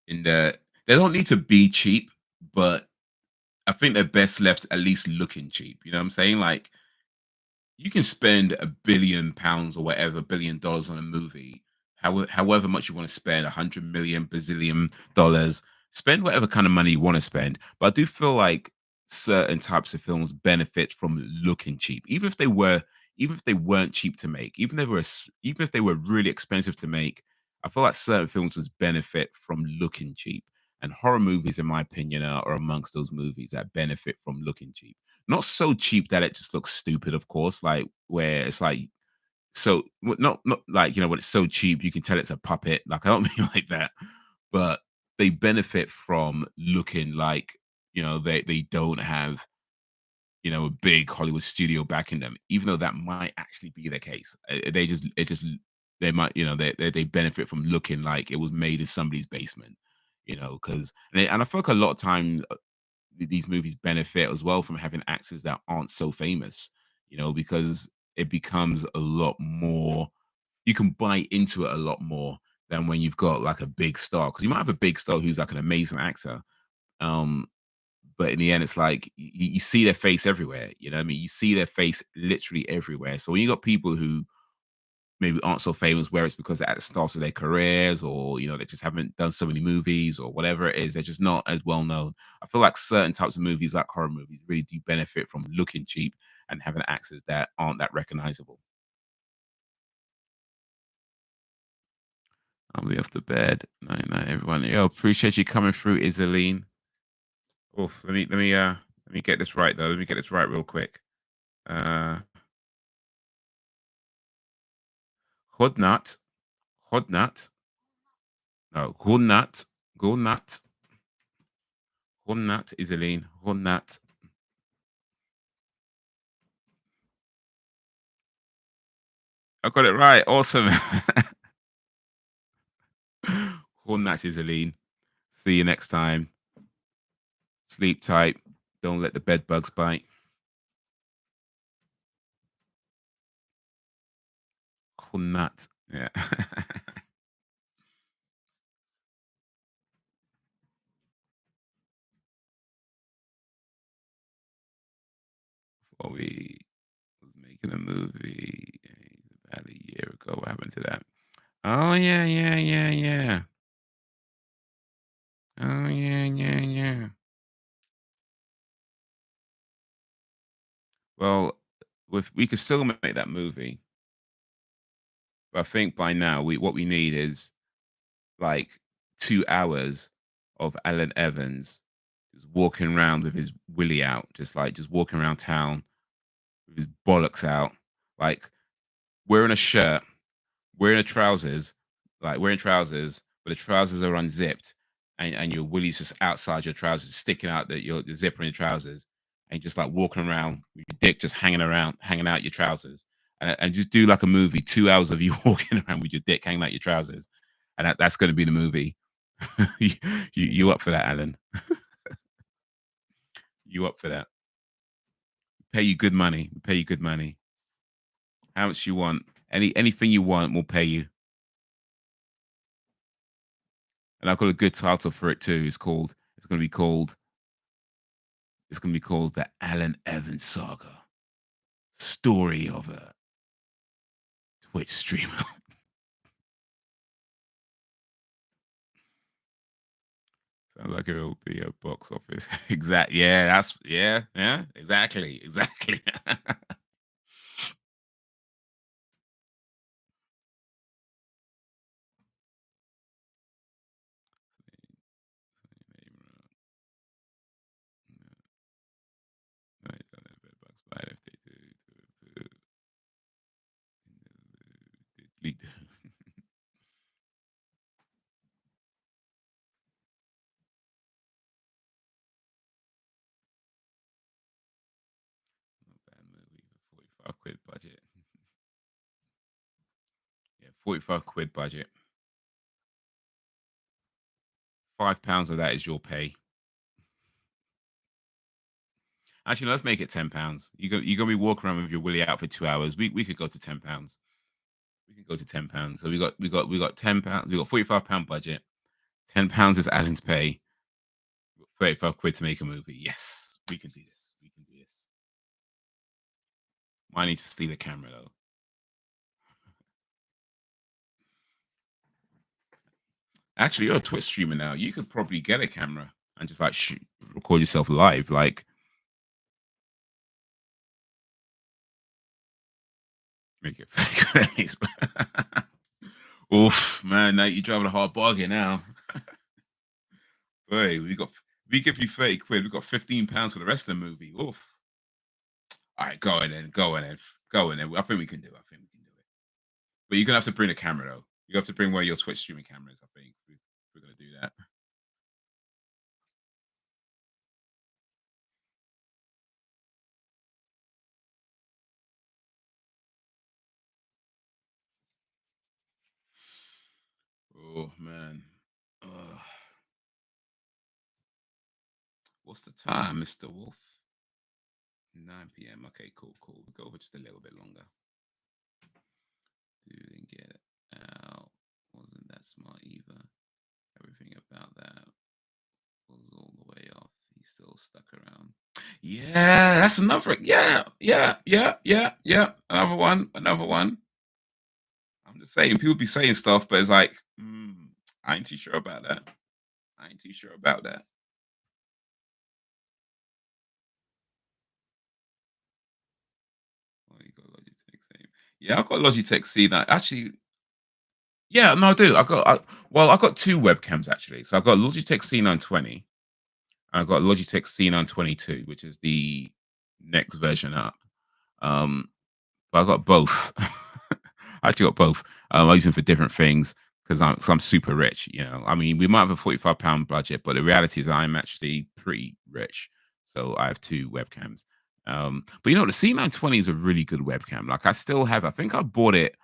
A: in the. They don't need to be cheap, but I think they're best left at least looking cheap. You know what I'm saying? Like you can spend £1 billion or whatever $1 billion on a movie, however much you want to spend, 100 million, bazillion dollars, spend whatever kind of money you want to spend. But I do feel like certain types of films benefit from looking cheap, even if they weren't cheap to make, even if they were really expensive to make. I feel like certain films just benefit from looking cheap. And horror movies, in my opinion, are amongst those movies that benefit from looking cheap, not so cheap that it just looks stupid, of course, like where it's like not like when it's so cheap you can tell it's a puppet. Like I don't mean like that, but they benefit from looking like they don't have a big Hollywood studio backing them, even though that might actually be the case. They might they benefit from looking like it was made in somebody's basement, because and I feel like a lot of time these movies benefit as well from having actors that aren't so famous, because it becomes a lot more. You can buy into it a lot more than when you've got like a big star. Because you might have a big star who's like an amazing actor, um, but in the end, it's like you see their face everywhere. You know what I mean? You see their face literally everywhere. So when you got people who maybe aren't so famous, where it's because they're at the start of their careers, or they just haven't done so many movies, or whatever it is, they're just not as well known. I feel like certain types of movies, like horror movies, really do benefit from looking cheap and having actors that aren't that recognizable. I'll be off the bed. Night night, everyone. Yo, appreciate you coming through, Isaline. Oof, let me get this right though. Let me get this right real quick. Uh Hodnut, Hodnut, no, Hornut, Gornut, Hornut, Isaline, Hornut. I got it right. Awesome. Hornut, Isaline. See you next time. Sleep tight. Don't let the bed bugs bite. Hornut. Yeah. Well, we was making a movie about a year ago. What happened to that? Oh yeah, yeah, yeah, yeah. Oh yeah, yeah, yeah. Well, we could still make that movie, but I think by now what we need is like 2 hours of Alan Evans just walking around with his willy out, just walking around town with his bollocks out, like wearing a shirt, wearing a trousers, like wearing trousers, but the trousers are unzipped, and your willy's just outside your trousers, sticking out the zipper in your trousers, and just like walking around with your dick just hanging around, hanging out your trousers, and just do like a movie, 2 hours of you walking around with your dick hanging out your trousers, and that's going to be the movie. you, you up for that, Alan? You up for that? Pay you good money. Pay you good money. How much you want? Anything you want, we'll pay you. And I've got a good title for it too. It's gonna be called the Alan Evans Saga. Story of a Twitch streamer. Sounds like it'll be a box office. Exact. Yeah, yeah, exactly. Exactly. Bad movie for 45 quid budget. Yeah, 45 quid budget. £5 of that is your pay. Actually, let's make it £10. You're gonna be walking around with your willy out for 2 hours. We could go to £10. We can go to £10. So we got £10. We got £45 budget. £10 is Alan's pay. 35 quid to make a movie. Yes, we can do this. We can do this. Might need to steal a camera though. Actually, you're a Twitch streamer now. You could probably get a camera and just like shoot, record yourself live. Like make it fake. At least. Oof, man. Now you're driving a hard bargain now. Boy, we give you 30 quid. We got £15 for the rest of the movie. Oof. All right, go on then. Go on then. Go on then. I think we can do it. I think we can do it. But you're gonna have to bring a camera though. You have to bring one of your Twitch streaming cameras. I think we're gonna do that. Oh man. Ugh. What's the time, Mr. Wolf? 9 p.m. Okay, cool, cool. We'll go over just a little bit longer. Didn't get it out. Wasn't that smart? about that? Was all the way off. He's still stuck around. Yeah, that's another. Yeah, yeah, yeah, yeah, yeah. Another one. Another one. I'm just saying, people be saying stuff, but it's like, I ain't too sure about that. I ain't too sure about that. Oh, you got Logitech same. Yeah, I've got Logitech C now. Actually, yeah, no, I do. Well, I got two webcams actually. So I got Logitech C920 and I got Logitech C922, which is the next version up. Um, but I got both. I actually got both. I use them for different things because I'm super rich. You know, I mean, we might have a £45 budget, but the reality is I'm actually pretty rich. So I have two webcams. But the C920 is a really good webcam. Like I still have. I think I bought it.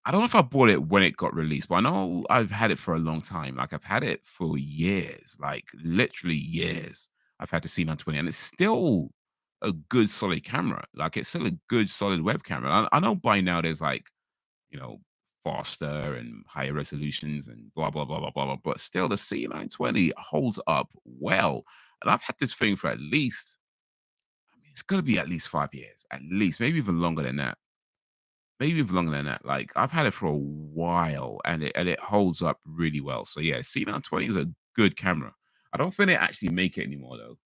A: I don't know if I bought it when it got released, but I know I've had it for a long time. Like I've had it for years, like literally years. I've had the C920, and it's still a good solid camera. Like it's still a good solid web camera. I know by now there's like you know faster and higher resolutions and blah blah blah blah blah, blah, but still the C920 holds up well. And I've had this thing for at least, I mean, it's gonna be at least 5 years, at least, maybe even longer than that. Maybe even longer than that. Like I've had it for a while and it holds up really well. So yeah, C920 is a good camera. I don't think they actually make it anymore though.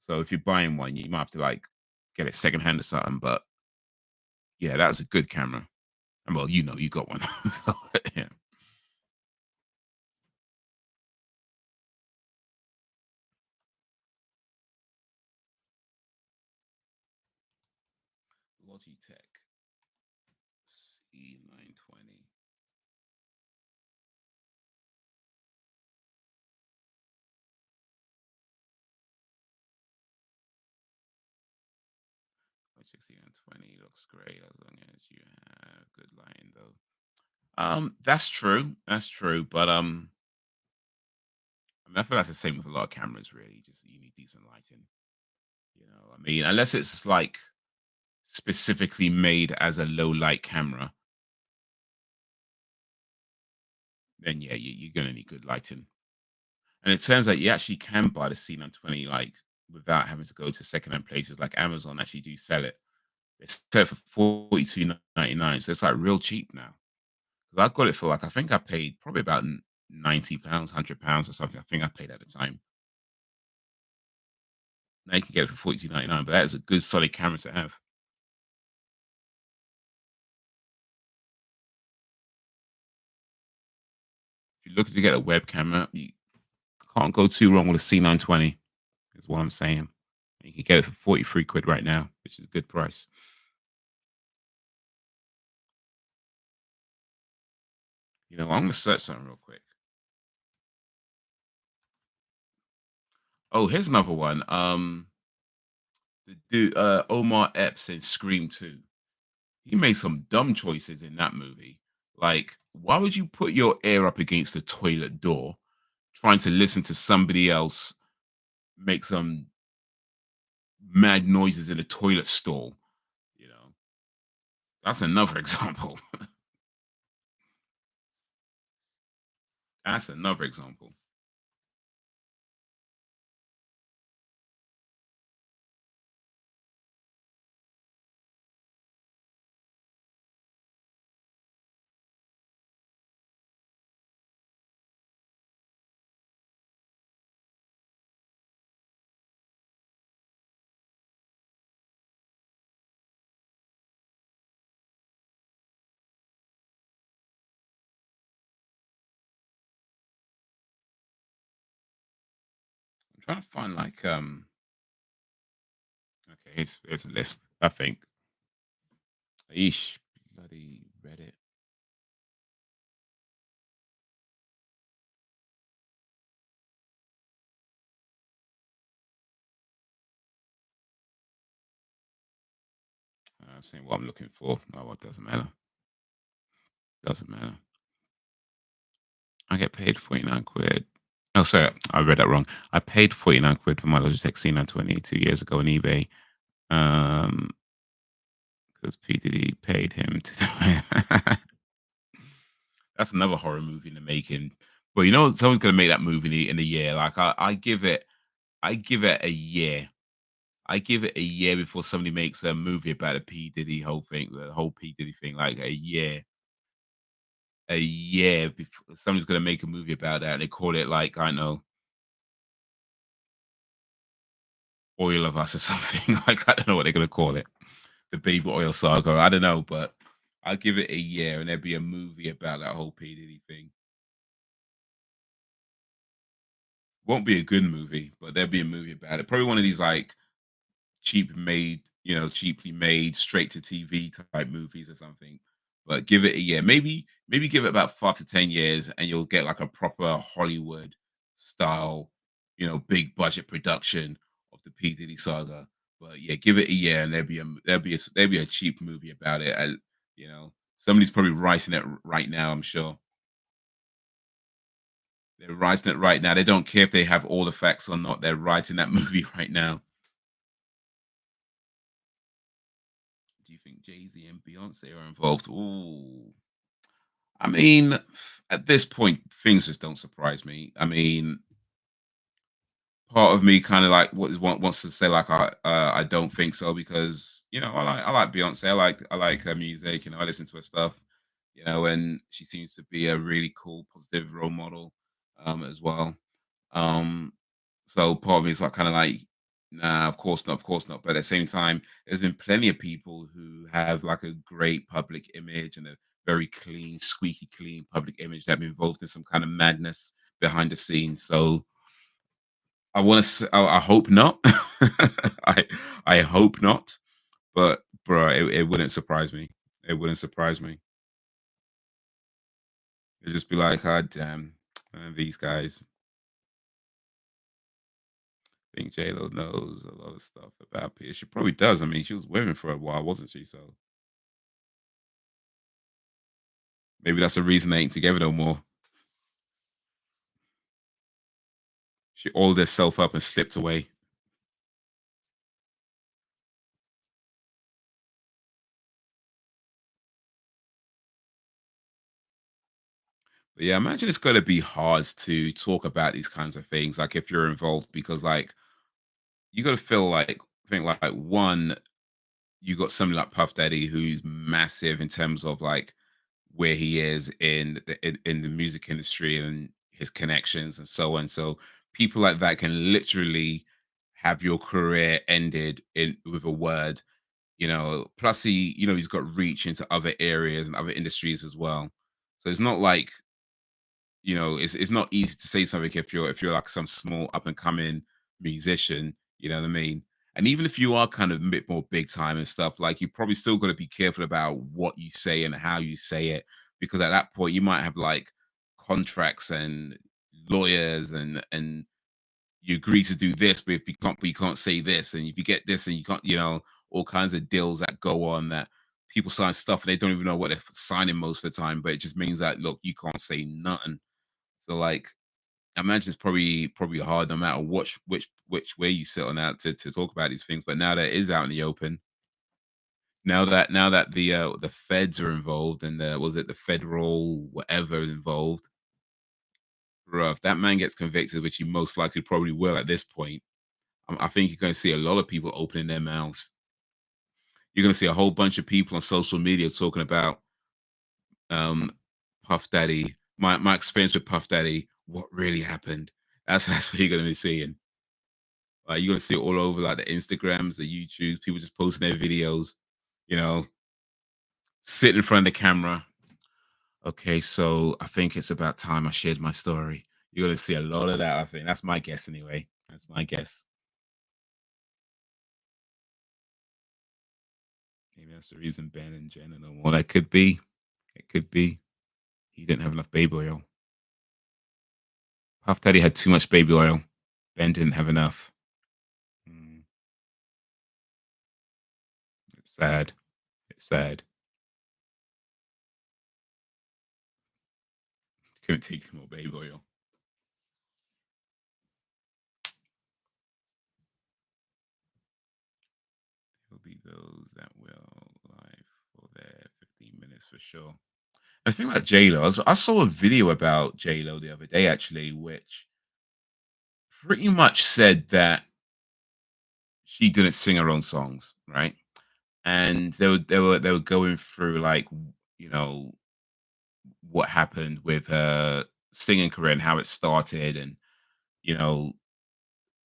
A: So if you're buying one, you might have to like get it secondhand or something. But yeah, that's a good camera. And well, you got one. So, yeah. Logitech C920. Logitech C920 looks great as long as you have good lighting though. That's true. That's true. But I mean, I feel that's the same with a lot of cameras, really. Just you need decent lighting. I mean, unless it's like specifically made as a low light camera, then yeah, you're gonna need good lighting. And it turns out you actually can buy the C920 like without having to go to secondhand places like Amazon actually do sell it. They sell it for 42.99, so it's like real cheap now. Because I got it for like I think I paid probably about £90, £100 or something. I think I paid at the time. Now you can get it for 42.99, but that is a good solid camera to have. If you're looking to get a web camera, you can't go too wrong with a C920. Is what I'm saying. You can get it for 43 quid right now, which is a good price. I'm gonna search something real quick. Oh, here's another one. The dude, Omar Epps in Scream 2. He made some dumb choices in that movie. Like, why would you put your ear up against the toilet door trying to listen to somebody else make some mad noises in a toilet stall? You know, that's another example. That's another example. I'm trying to find like okay, it's a list. I think. Eesh, bloody Reddit. I'm saying what I'm looking for. Oh, what doesn't matter. Doesn't matter. I get paid 49 quid. Oh, sorry, I read that wrong. I paid 49 quid for my Logitech C920 2 years ago on eBay. Because P. Diddy paid him to. That's another horror movie in the making. But you know, someone's gonna make that movie in a year. Like I give it a year. I give it a year before somebody makes a movie about the P Diddy whole thing, the whole P Diddy thing. Like a year before somebody's gonna make a movie about that, and they call it like I don't know, Oil of Us or something. Like I don't know what they're gonna call it, the Baby Oil Saga. I don't know, but I'll give it a year, and there'll be a movie about that whole P Diddy thing. Won't be a good movie, but there'll be a movie about it. Probably one of these like cheaply made, straight to TV type movies or something. But give it a year, maybe give it about 5 to 10 years, and you'll get like a proper Hollywood style, big budget production of the P Diddy saga. But yeah, give it a year, and there'll be a cheap movie about it. Somebody's probably writing it right now. I'm sure they're writing it right now. They don't care if they have all the facts or not. They're writing that movie right now. Do you think Jay-Z and Beyonce are involved? Ooh. I mean, at this point, things just don't surprise me. I mean, part of me kind of like wants to say like I don't think so because I like Beyonce. I like her music. I listen to her stuff. And she seems to be a really cool, positive role model as well. Um, so part of me is like kind of like, nah, of course not, of course not. But at the same time, there's been plenty of people who have like a great public image and a very clean, squeaky clean public image that have been involved in some kind of madness behind the scenes. So I want to, I hope not. I I hope not. But bro, it wouldn't surprise me. It wouldn't surprise me. It'd just be like, ah, damn, these guys. Think J Lo knows a lot of stuff about P. She probably does. I mean, she was with him for a while, wasn't she? So maybe that's the reason they ain't together no more. She oiled herself up and slipped away. But yeah, imagine it's gonna be hard to talk about these kinds of things, like if you're involved, because like you gotta feel like think like one, you got something like Puff Daddy who's massive in terms of like where he is in the music industry and his connections and so on. So people like that can literally have your career ended in with a word. Plus he's got reach into other areas and other industries as well. So it's not like it's not easy to say something if you're like some small up and coming musician, you know what I mean? And even if you are kind of a bit more big time and stuff, like you probably still got to be careful about what you say and how you say it, because at that point you might have like contracts and lawyers and you agree to do this, but if you can't say this, and if you get this and you can't, all kinds of deals that go on that people sign stuff and they don't even know what they're signing most of the time, but it just means that look, you can't say nothing. So like, I imagine it's probably hard no matter which way you sit on that to talk about these things. But now that it is out in the open, now that the feds are involved and the was it the federal whatever is involved, bro, if that man gets convicted, which he most likely probably will at this point, I think you're going to see a lot of people opening their mouths. You're going to see a whole bunch of people on social media talking about um Puff Daddy, my experience with Puff Daddy, what really happened. That's what you're going to be seeing. You're gonna see it all over like the Instagrams, the YouTubes, people just posting their videos, you know, sit in front of the camera. Okay, so I think it's about time I shared my story. You're gonna see a lot of that, I think. That's my guess anyway. That's my guess. Maybe that's the reason Ben and Jen are no more. That could be. It could be. He didn't have enough baby oil. Puff Daddy had too much baby oil. Ben didn't have enough. Mm, it's sad. It's sad. Couldn't take more baby oil. There'll be those that will live for their 15 minutes for sure. The thing about J Lo, I saw a video about J Lo the other day actually, which pretty much said that she didn't sing her own songs, right? And they were going through like you know what happened with her singing career and how it started, and you know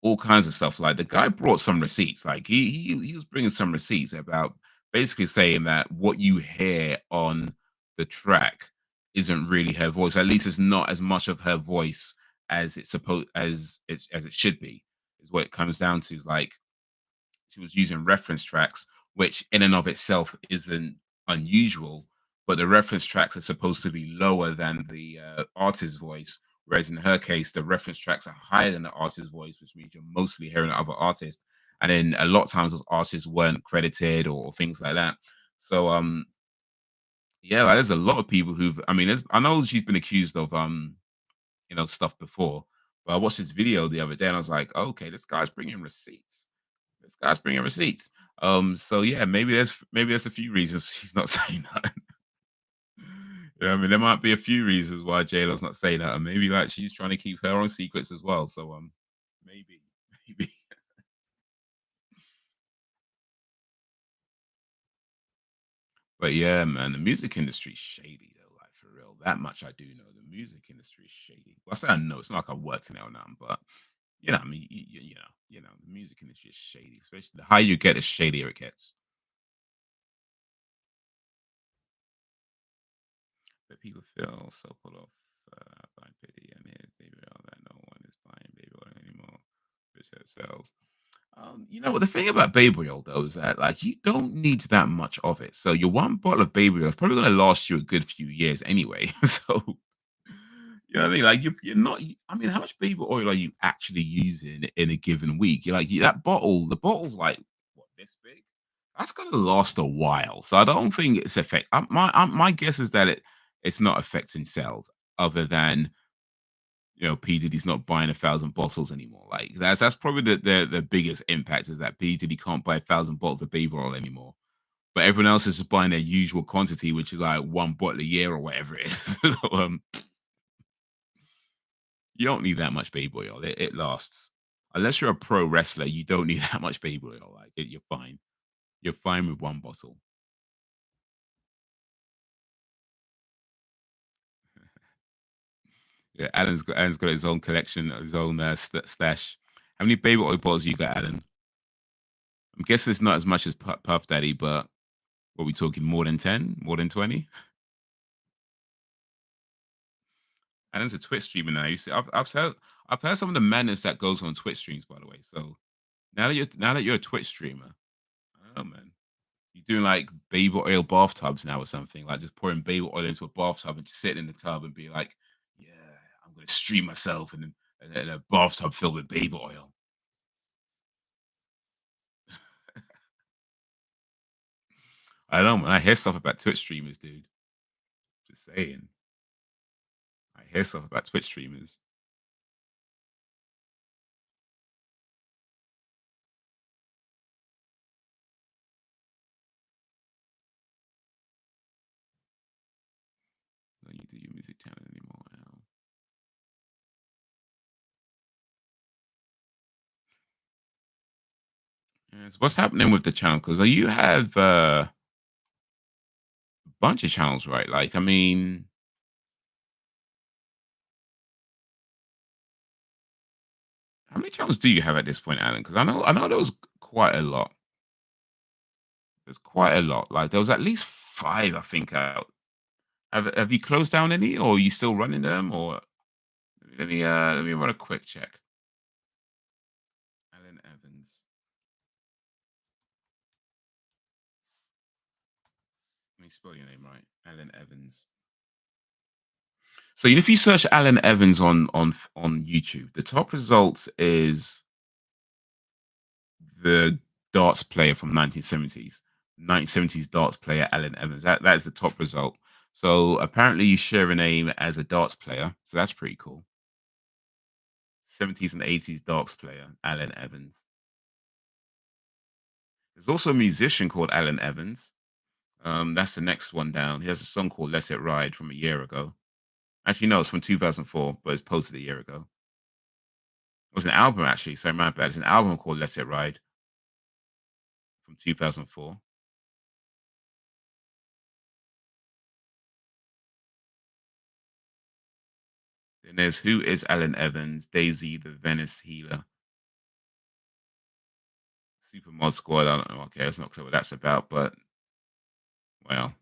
A: all kinds of stuff. Like the guy brought some receipts. Like he was bringing some receipts about basically saying that what you hear on the track isn't really her voice. At least it's not as much of her voice as it's supposed as it should be. Is what it comes down to. Is like she was using reference tracks, which in and of itself isn't unusual, but the reference tracks are supposed to be lower than the artist's voice. Whereas in her case, the reference tracks are higher than the artist's voice, which means you're mostly hearing other artists. And then a lot of times those artists weren't credited or things like that. So yeah, like, there's a lot of people who've I mean, I know she's been accused of stuff before. But I watched this video the other day and I was like, okay, this guy's bringing receipts. This guy's bringing receipts. So yeah, maybe there's a few reasons she's not saying that. I mean, there might be a few reasons why J Lo's not saying that, and maybe like she's trying to keep her own secrets as well. So maybe, maybe. But yeah, man, the music industry's shady though. Like for real, that much I do know. The music industry is shady. Well, I say I know. It's not like I worked in it or nothing, but I mean, the music industry is shady. Especially the higher you get, the shadier it gets. But people feel so put off by pity and his baby oil that no one is buying baby oil anymore. Which it sells. The thing about baby oil though is that like you don't need that much of it. So your one bottle of baby oil is probably going to last you a good few years anyway. So you know what I mean? Like you're not. I mean, how much baby oil are you actually using in a given week? You're like that bottle. The bottle's like what this big. That's gonna last a while. So I don't think it's affect. My guess is that it's not affecting sales, other than P Diddy's not buying 1,000 bottles anymore. Like that's probably the biggest impact is that P Diddy can't buy 1,000 bottles of baby oil anymore. But everyone else is just buying their usual quantity, which is like one bottle a year or whatever it is. So, you don't need that much baby oil. It lasts. Unless you're a pro wrestler, you don't need that much baby oil. Like you're fine. You're fine with one bottle. Yeah, Alan's got his own collection, his own stash. How many baby oil bottles you got, Alan? I'm guessing it's not as much as Puff Daddy, but what are we talking? More than 10? More than 20? Alan's a Twitch streamer now. You see, I've heard some of the madness that goes on Twitch streams, by the way. So now that you're a Twitch streamer, oh man. You're doing like baby oil bathtubs now or something, like just pouring baby oil into a bathtub and just sitting in the tub and be like, "Yeah, I'm gonna stream myself in a bathtub filled with baby oil." I don't. I hear stuff about Twitch streamers, dude. Just saying. I hear stuff about Twitch streamers. Don't you do your music channel anymore? Now. Yeah, so what's happening with the channel? Because you have a bunch of channels, right? Like, I mean, how many channels do you have at this point, Alan? Because I know there was quite a lot. There's quite a lot. Like there was at least five, I think. Out. Have you closed down any, or are you still running them? Or let me run a quick check. Alan Evans. Let me spell your name right. Alan Evans. So if you search Alan Evans on YouTube, the top result is the darts player from 1970s darts player Alan Evans. That is the top result. So apparently you share a name as a darts player, so that's pretty cool. 70s and 80s darts player Alan Evans. There's also a musician called Alan Evans. That's the next one down. He has a song called "Let It Ride" from a year ago. Actually, no, it's from 2004, but it's posted a year ago. It was an album actually. Sorry, my bad. It's an album called "Let It Ride" from 2004. Then there's "Who Is Alan Evans?" Daisy the Venice Healer, Super Mod Squad. I don't know. Okay, that's not clear what that's about, but well,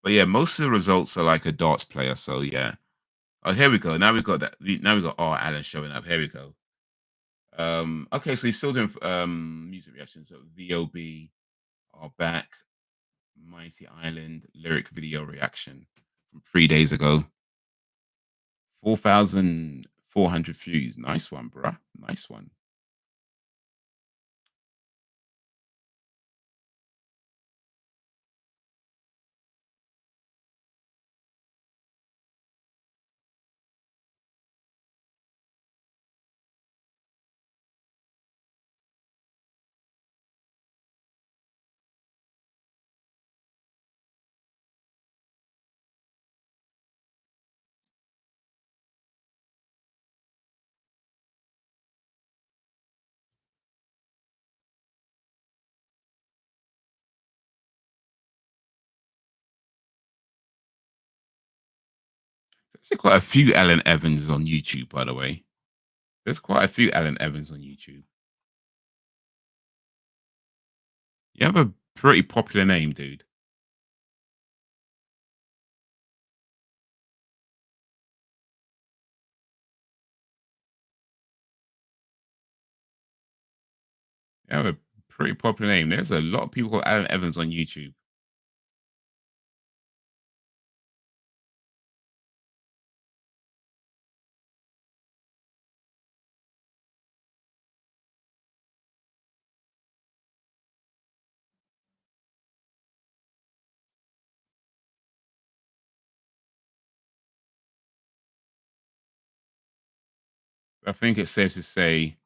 A: but yeah, most of the results are like a darts player. So yeah. Oh, here we go. Now we got that. Now we got R. Alan showing up. Here we go. Okay, so he's still doing music reactions. So VOB are back. Mighty Island lyric video reaction from 3 days ago. 4,400 views. Nice one, bruh. Nice one. There's actually quite a few Alan Evans on YouTube, by the way. There's quite a few Alan Evans on YouTube. You have a pretty popular name, dude. You have a pretty popular name. There's a lot of people called Alan Evans on YouTube. I think it's safe to say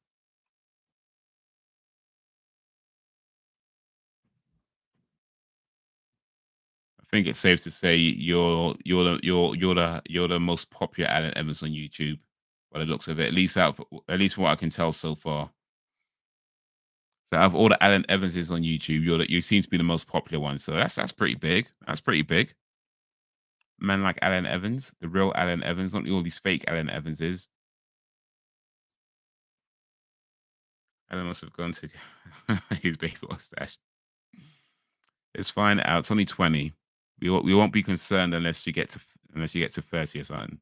A: you're the most popular Alan Evans on YouTube by the looks of it. At least from what I can tell so far. So out of all the Alan Evanses on YouTube, you seem to be the most popular one. So that's pretty big. That's pretty big. Man like Alan Evans, the real Alan Evans, not all these fake Alan Evanses. Alan must have gone to his baby mustache. It's fine out. It's only 20. We won't be concerned unless you get to 30 or something.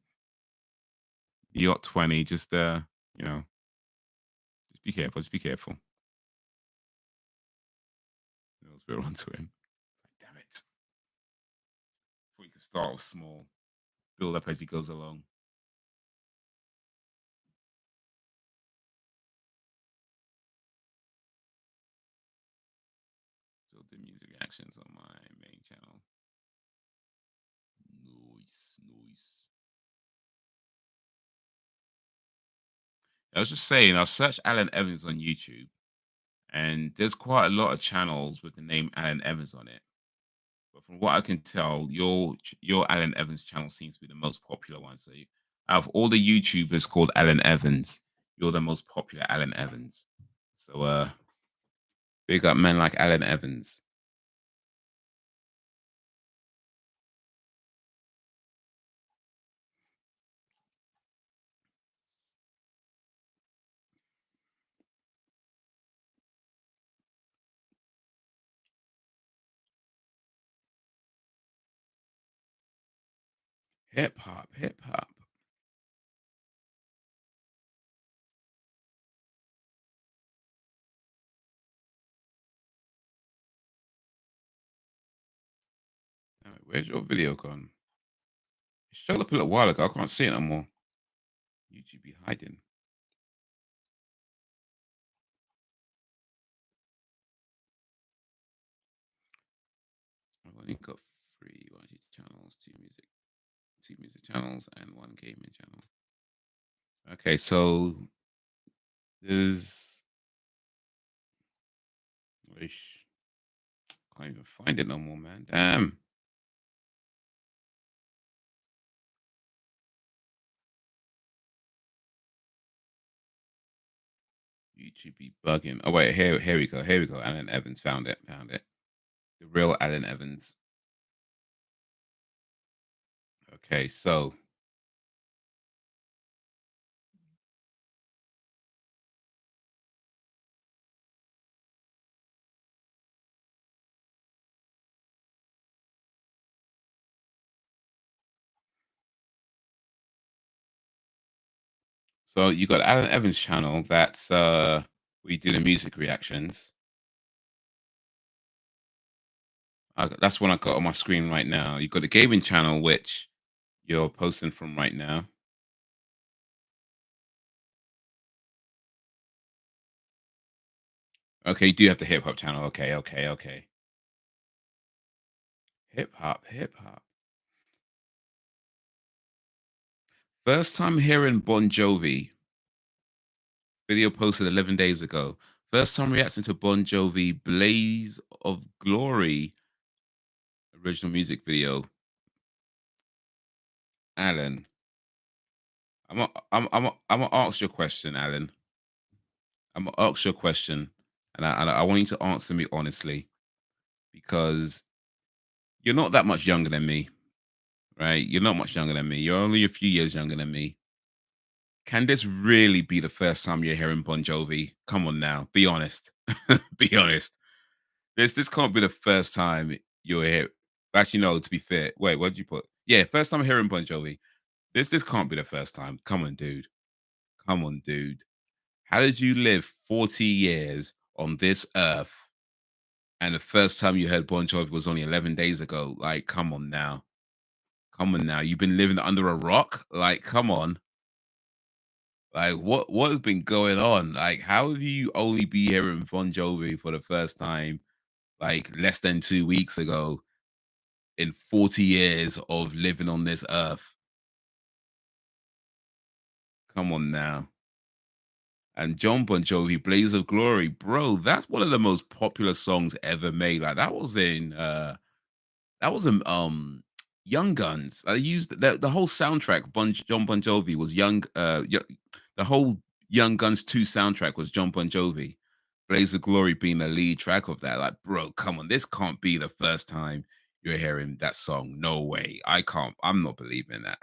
A: You got 20. Just you know, just be careful. Just be careful. We're onto him. Damn it. We can start off small, build up as he goes along. So the music reactions on my main channel. Nice, nice. I was just saying, I searched Alan Evans on YouTube, and there's quite a lot of channels with the name Alan Evans on it. But from what I can tell, your Alan Evans channel seems to be the most popular one. So out of all the YouTubers called Alan Evans, you're the most popular Alan Evans. So big up men like Alan Evans. Hip hop, hip hop. Where's your video gone? It showed up a little while ago. I can't see it no more. YouTube be hiding. I've only got three YG channels, two music channels, and one gaming channel. Okay, so there's Can't even find it no more, man. Damn. YouTube be bugging. Oh wait, here we go. Here we go. Alan Evans found it. Found it. The real Alan Evans. Okay, so you got Alan Evans channel. That's we do the music reactions. That's what I got on my screen right now. You got the gaming channel, which you're posting from right now. Okay, you do have the hip hop channel. Okay, okay, okay. Hip hop. First time hearing Bon Jovi video posted 11 days ago. First time reacting to Bon Jovi Blaze of Glory original music video. Alan, I'm gonna ask you a question, Alan. I'm gonna ask you a question, and I want you to answer me honestly because you're not that much younger than me, right? You're not much younger than me. You're only a few years younger than me. Can this really be the first time you're hearing Bon Jovi? Come on now, be honest. Be honest. This can't be the first time you're here. Actually, no. To be fair, wait, what did you put? Yeah, first time hearing Bon Jovi. This can't be the first time. Come on, dude. Come on, dude. How did you live 40 years on this earth? And the first time you heard Bon Jovi was only 11 days ago. Like, come on now. Come on now. You've been living under a rock? Like, come on. Like, what has been going on? Like, how have you only be hearing Bon Jovi for the first time like less than 2 weeks ago in 40 years of living on this earth? Come on now. And John Bon Jovi, Blaze of Glory, bro, that's one of the most popular songs ever made. Like that was in Young Guns. I used the whole soundtrack. John Bon Jovi was the whole Young Guns 2 soundtrack was John Bon Jovi. Blaze of Glory being the lead track of that. Like, bro, come on, this can't be the first time you're hearing that song. No way. I can't. I'm not believing that.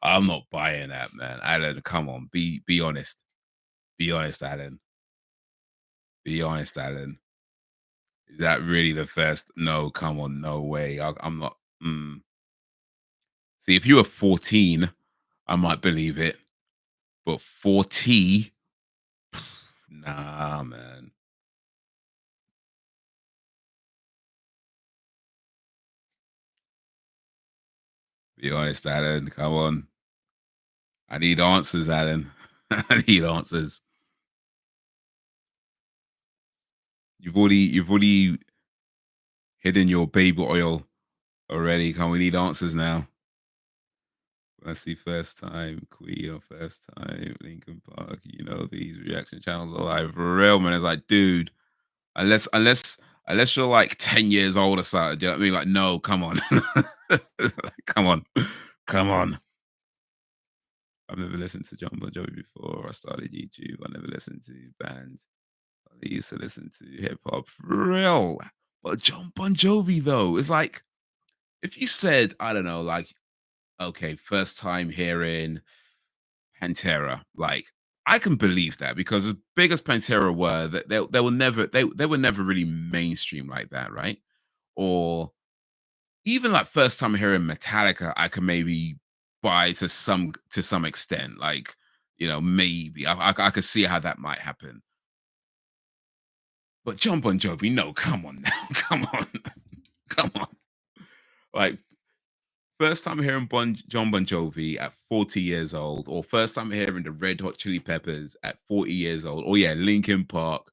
A: I'm not buying that, man. Alan, come on, be honest. Be honest, Alan. Be honest, Alan. Is that really the first? No, come on, no way. I'm not. Mm. See, if you were 14, I might believe it, but 40, nah, man. Be honest, Alan. Come on. I need answers, Alan. I need answers. You've already hidden your baby oil already. Come, we need answers now. Let's see, first time Queen or first time Lincoln Park. You know these reaction channels are like for real, man. It's like, dude, unless you're like 10 years old or something. Do you know what I mean? Like, no, come on. Come on. Come on. I've never listened to John Bon Jovi before I started YouTube. I never listened to bands. I used to listen to hip hop for real. But John Bon Jovi though, it's like if you said, I don't know, like, okay, first time hearing Pantera, like I can believe that because as big as Pantera were, that they were never they were never really mainstream like that, right? Or even like first time hearing Metallica, I can maybe buy to some extent. Like, maybe I could see how that might happen. But John Bon Jovi, no, come on now, come on, come on. Like first time hearing John Bon Jovi at 40 years old, or first time hearing the Red Hot Chili Peppers at 40 years old. Oh yeah, Linkin Park,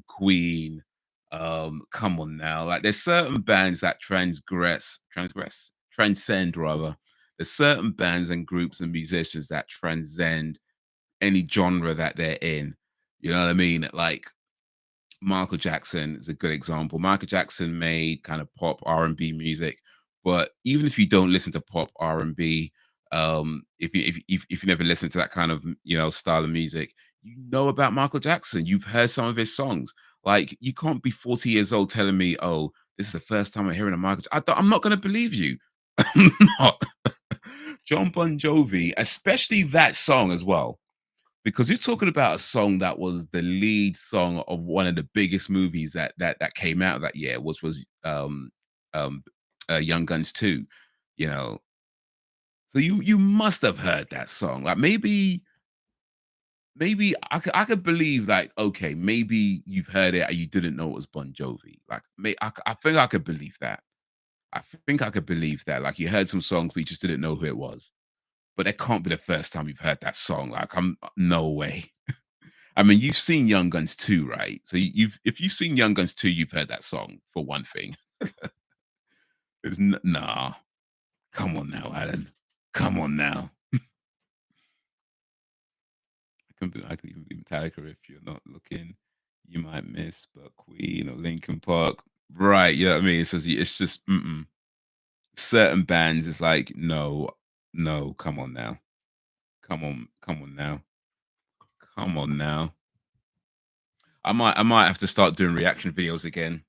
A: Queen. Come on now. Like there's certain bands that transcend rather. There's certain bands and groups and musicians that transcend any genre that they're in. You know what I mean? Like Michael Jackson is a good example. Michael Jackson made kind of pop R&B music, but even if you don't listen to pop R&B, if you never listen to that kind of style of music, you know about Michael Jackson. You've heard some of his songs. Like you can't be 40 years old telling me, "Oh, this is the first time I'm hearing a Michael." I'm not going to believe you. I'm not. John Bon Jovi, especially that song as well, because you're talking about a song that was the lead song of one of the biggest movies that came out that year, which was um Young Guns 2, you know. So you must have heard that song. Like maybe I could believe like okay, maybe you've heard it and you didn't know it was Bon Jovi. Like I think I could believe that. I think I could believe that. Like you heard some songs but you just didn't know who it was. But that can't be the first time you've heard that song. Like I'm no way. I mean, you've seen Young Guns 2, right? So you've if you've seen Young Guns 2, you've heard that song for one thing. Nah, come on now, Alan. Come on now. I can even be Metallica if you're not looking. You might miss, but Queen or Linkin Park. Right, you know what I mean? It's just certain bands, it's like, no, no, come on now. Come on now. Come on now. I might have to start doing reaction videos again.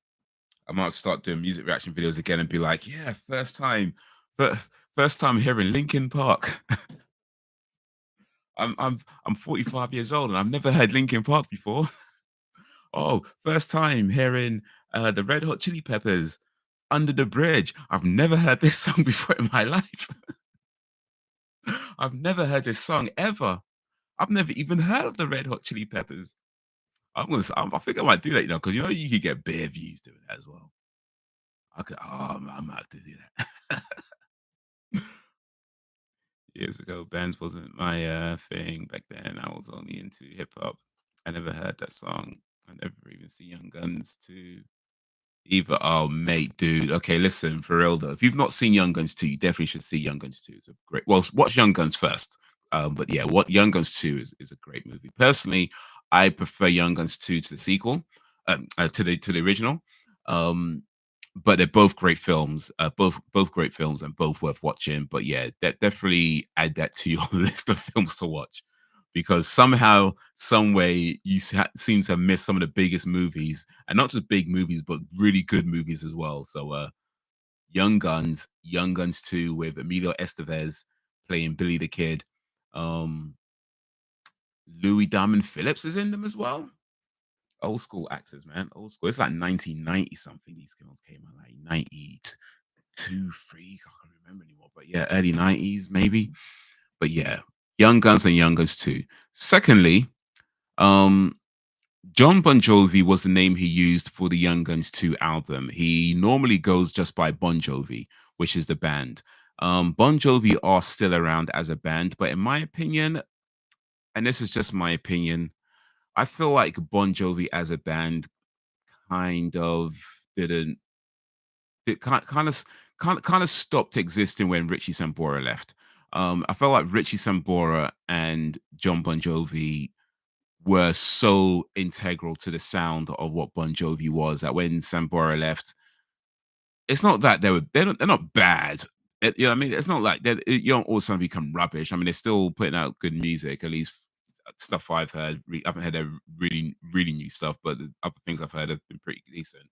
A: I might start doing music reaction videos again and be like, yeah, fir- first time hearing Linkin Park. I'm 45 years old and I've never heard Linkin Park before. Oh, first time hearing the Red Hot Chili Peppers Under the Bridge. I've never heard this song before in my life. I've never heard this song ever. I've never even heard of the Red Hot Chili Peppers. I think I might do that, because you could get bare views doing that as well. I might have to do that. Years ago, bands wasn't my thing back then. I was only into hip hop. I never heard that song. I never even seen Young Guns too. Either. Oh, mate, dude. Okay, listen, for real though. If you've not seen Young Guns 2, you definitely should see Young Guns 2. It's a great. Well, watch Young Guns first. But yeah, what Young Guns 2 is a great movie. Personally, I prefer Young Guns 2 to the sequel, to the original. Um, but they're both great films. Both great films and both worth watching. But yeah, definitely add that to your list of films to watch because somehow, some way, you seem to have missed some of the biggest movies, and not just big movies, but really good movies as well. So, Young Guns 2 with Emilio Estevez playing Billy the Kid. Um, Louis Diamond Phillips is in them as well. Old school actors, man. Old school. It's like 1990 something. These films came out like 92, 3. I can't remember anymore. But yeah, early 90s maybe. But yeah, Young Guns and Young Guns 2. Secondly, um, John Bon Jovi was the name he used for the Young Guns 2 album. He normally goes just by Bon Jovi, which is the band. Bon Jovi are still around as a band, but in my opinion, and this is just my opinion, I feel like Bon Jovi as a band kind of didn't it kind of stopped existing when Richie Sambora left. I felt like Richie Sambora and John Bon Jovi were so integral to the sound of what Bon Jovi was that when Sambora left, it's not that they're not bad. You know what I mean? It's not like you don't all of a sudden become rubbish. I mean, they're still putting out good music, at least stuff I've heard. I haven't heard their really new stuff, but the other things I've heard have been pretty decent.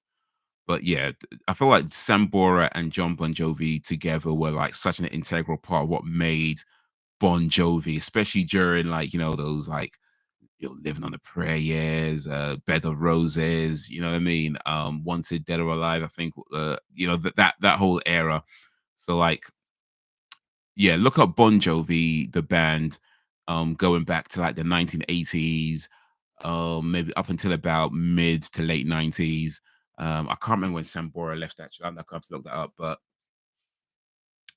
A: But yeah, I feel like Sambora and John Bon Jovi together were like such an integral part of what made Bon Jovi, especially during like those like Living on a Prayer years, Bed of Roses, you know what I mean? Wanted Dead or Alive, I think that whole era. So like yeah, look up Bon Jovi, the band, going back to like the 1980s, maybe up until about mid to late 90s. I can't remember when Sambora left actually. I'm not going to look that up, but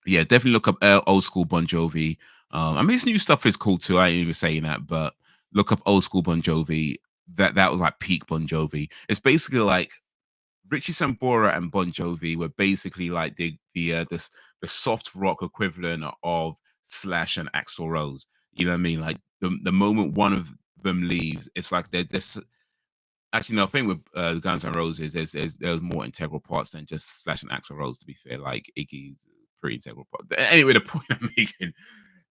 A: yeah, definitely look up old school Bon Jovi. I mean, his new stuff is cool too. I ain't even saying that, but look up old school Bon Jovi. That was like peak Bon Jovi. It's basically like Richie Sambora and Bon Jovi were basically like the soft rock equivalent of Slash and Axl Rose. You know what I mean? Like the moment one of them leaves, it's like Actually, no, I think with Guns N' Roses, there's more integral parts than just Slash and Axl Rose. To be fair, like Iggy's a pretty integral part. But anyway, the point I'm making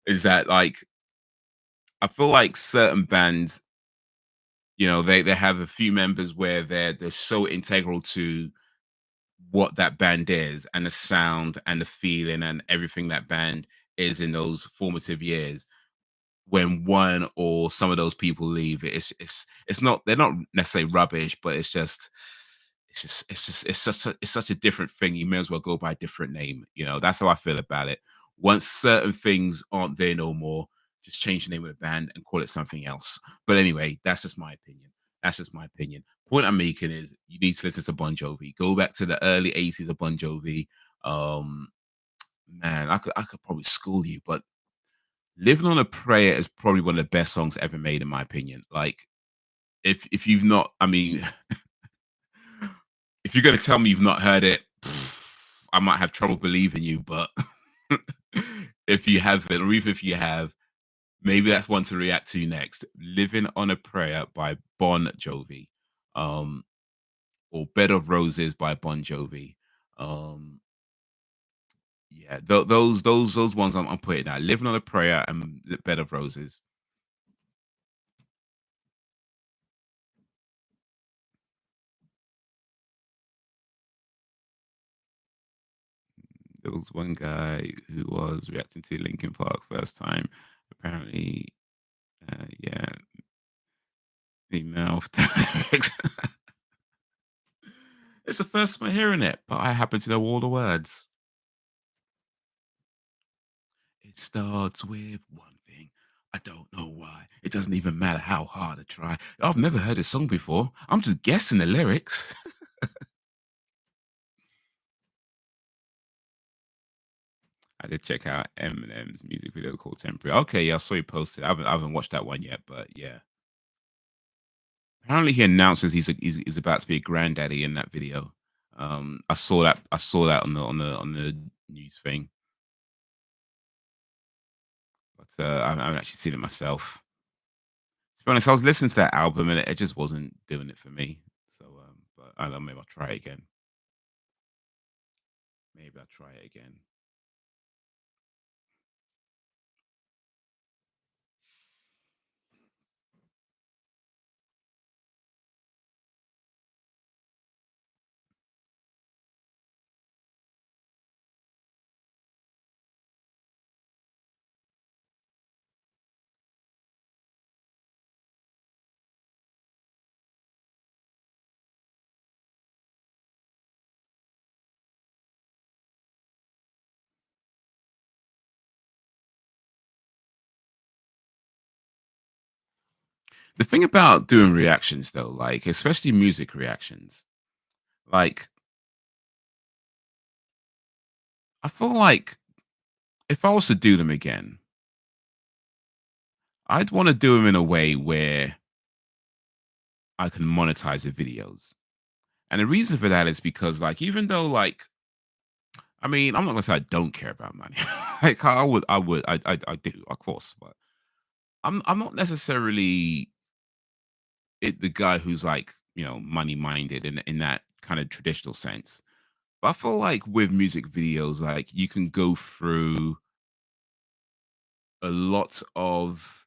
A: is that like I feel like certain bands, they have a few members where they're so integral to what that band is and the sound and the feeling and everything that band is in those formative years. When one or some of those people leave, it's not, they're not necessarily rubbish, but it's such a different thing. You may as well go by a different name. That's how I feel about it. Once certain things aren't there no more, just change the name of the band and call it something else. But anyway, that's just my opinion. That's just my opinion. Point I'm making is you need to listen to Bon Jovi. Go back to the early '80s of Bon Jovi. Um, Man, I could probably school you, but Living on a Prayer is probably one of the best songs ever made, in my opinion. Like, if you've not, I mean, if you're gonna tell me you've not heard it, I might have trouble believing you. But if you haven't, or even if you have, maybe that's one to react to next. Living on a Prayer by Bon Jovi, um, or Bed of Roses by Bon Jovi. Um, yeah, those ones I'm putting out. Living on a Prayer and Bed of Roses. There was one guy who was reacting to Linkin Park first time. Apparently, yeah, he mouthed the lyrics. It's the first time hearing it, but I happen to know all the words. It starts with one thing. I don't know why. It doesn't even matter how hard I try. I've never heard this song before. I'm just guessing the lyrics. I did check out Eminem's music video called Temporary. Okay, yeah, I saw you posted. I haven't watched that one yet, but yeah. Apparently, he announces he's about to be a granddaddy in that video. I saw that on the news thing, but I haven't actually seen it myself. To be honest, I was listening to that album and it just wasn't doing it for me. So, but I don't know, maybe I'll try it again. Maybe I'll try it again. The thing about doing reactions, though, like especially music reactions, like I feel like if I was to do them again, I'd want to do them in a way where I can monetize the videos. And the reason for that is because, like, even though, like, I mean, I'm not gonna say I don't care about money. Like, I do, of course, but I'm not necessarily the guy who's like, money minded in that kind of traditional sense. But I feel like with music videos, like you can go through a lot of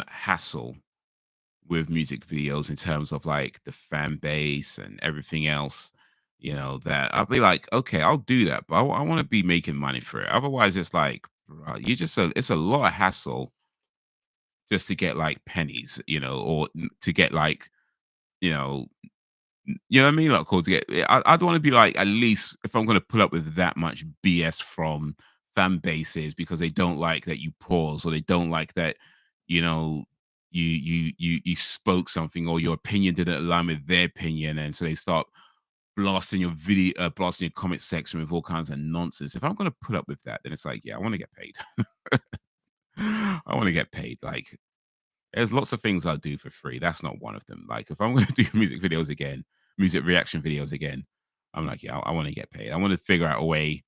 A: hassle with music videos in terms of like the fan base and everything else. That I'll be like, okay, I'll do that, but I want to be making money for it. Otherwise, it's like, bruh, it's a lot of hassle just to get like pennies, or to get like, you know, you know what I mean? Like, cool to get. I'd want to be like, at least if I'm going to put up with that much BS from fan bases because they don't like that you pause, or they don't like that, you know, you spoke something, or your opinion didn't align with their opinion, and so they start blasting your video, blasting your comment section with all kinds of nonsense. If I'm going to put up with that, then it's like, yeah, I want to get paid. I want to get paid. Like, there's lots of things I do for free. That's not one of them. Like, if I'm going to do music videos again, music reaction videos again, I'm like, yeah, I want to get paid. I want to figure out a way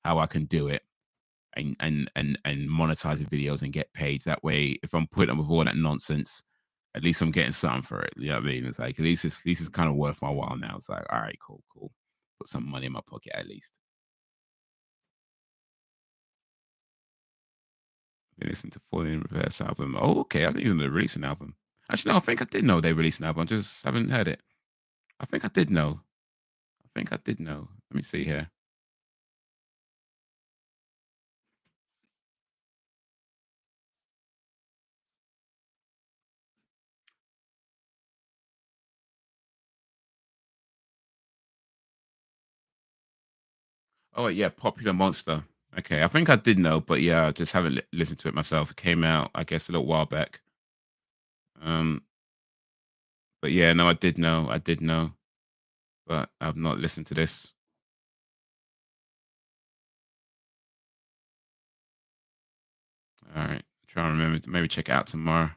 A: how I can do it and monetize the videos and get paid. That way, if I'm putting up with all that nonsense, At least I'm getting something for it. You know what I mean? It's like at least it's kind of worth my while now. It's like, all right, cool, cool. Put some money in my pocket at least. They listen to Falling in Reverse album. Oh, okay. I didn't even know they released an album. Actually, no, I think I did know they released an album. I just haven't heard it. I think I did know. I think I did know. Let me see here. Oh, yeah, Popular Monster. Okay, I think I did know, but yeah, I just haven't listened to it myself. It came out, I guess, a little while back. Um, but yeah, no, I did know. I did know, but I've not listened to this. All right, try and remember to maybe check it out tomorrow.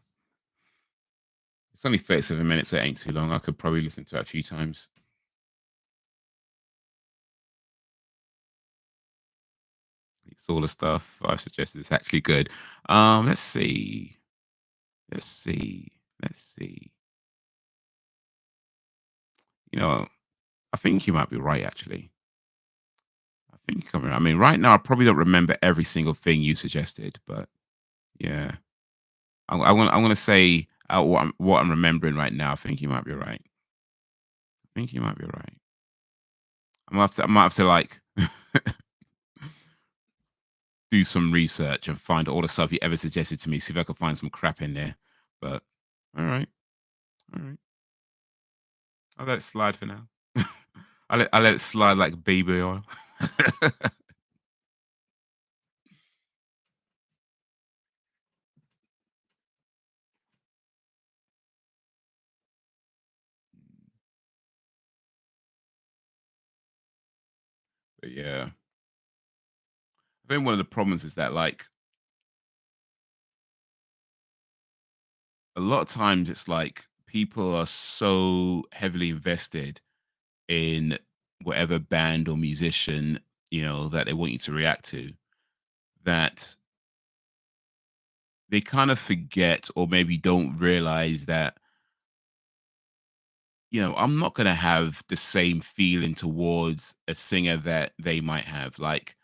A: It's only 37 minutes, so it ain't too long. I could probably listen to it a few times. It's all the stuff I suggested is actually good. Let's see. Let's see. Let's see. You know, I think you might be right, actually. I mean, right now, I probably don't remember every single thing you suggested, but yeah. I want to say what I'm remembering right now. I think you might be right. I think you might be right. I might have to like do some research and find all the stuff you ever suggested to me. See if I can find some crap in there. But all right, all right. I'll let it slide for now. I let it slide like baby oil. But yeah, I think one of the problems is that like a lot of times it's like people are so heavily invested in whatever band or musician that they want you to react to that they kind of forget or maybe don't realize that I'm not going to have the same feeling towards a singer that they might have. Like,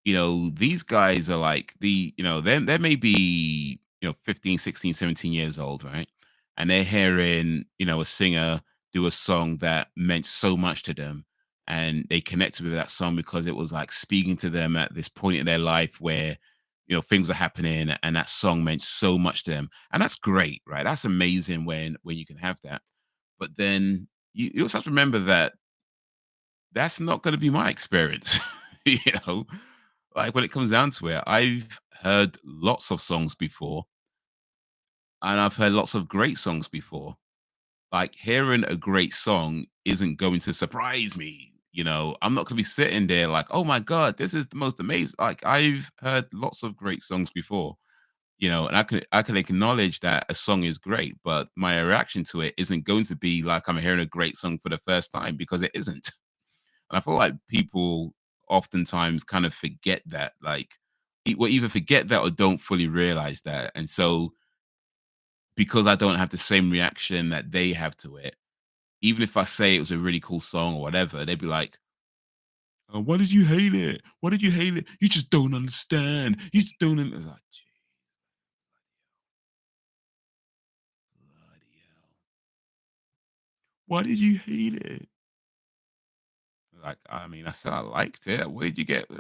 A: these guys are like they may be, 15, 16, 17 years old, right? And they're hearing, a singer do a song that meant so much to them. And they connected with that song because it was like speaking to them at this point in their life where, things were happening and that song meant so much to them. And that's great, right? That's amazing when you can have that. But then you also have to remember that that's not going to be my experience. you know, like when it comes down to it, I've heard lots of songs before and I've heard lots of great songs before. Like hearing a great song isn't going to surprise me. I'm not going to be sitting there like, oh my God, this is the most amazing. Like I've heard lots of great songs before, and I can acknowledge that a song is great, but my reaction to it isn't going to be like I'm hearing a great song for the first time because it isn't. And I feel like people oftentimes kind of forget that, like, well, either forget that or don't fully realize that. And so, because I don't have the same reaction that they have to it, even if I say it was a really cool song or whatever, they'd be like, "Oh, why did you hate it? Why did you hate it? You just don't understand. You just don't." It's like, "Gee, bloody hell. Why did you hate it?" Like, I mean, I said I liked it. Where did you get? But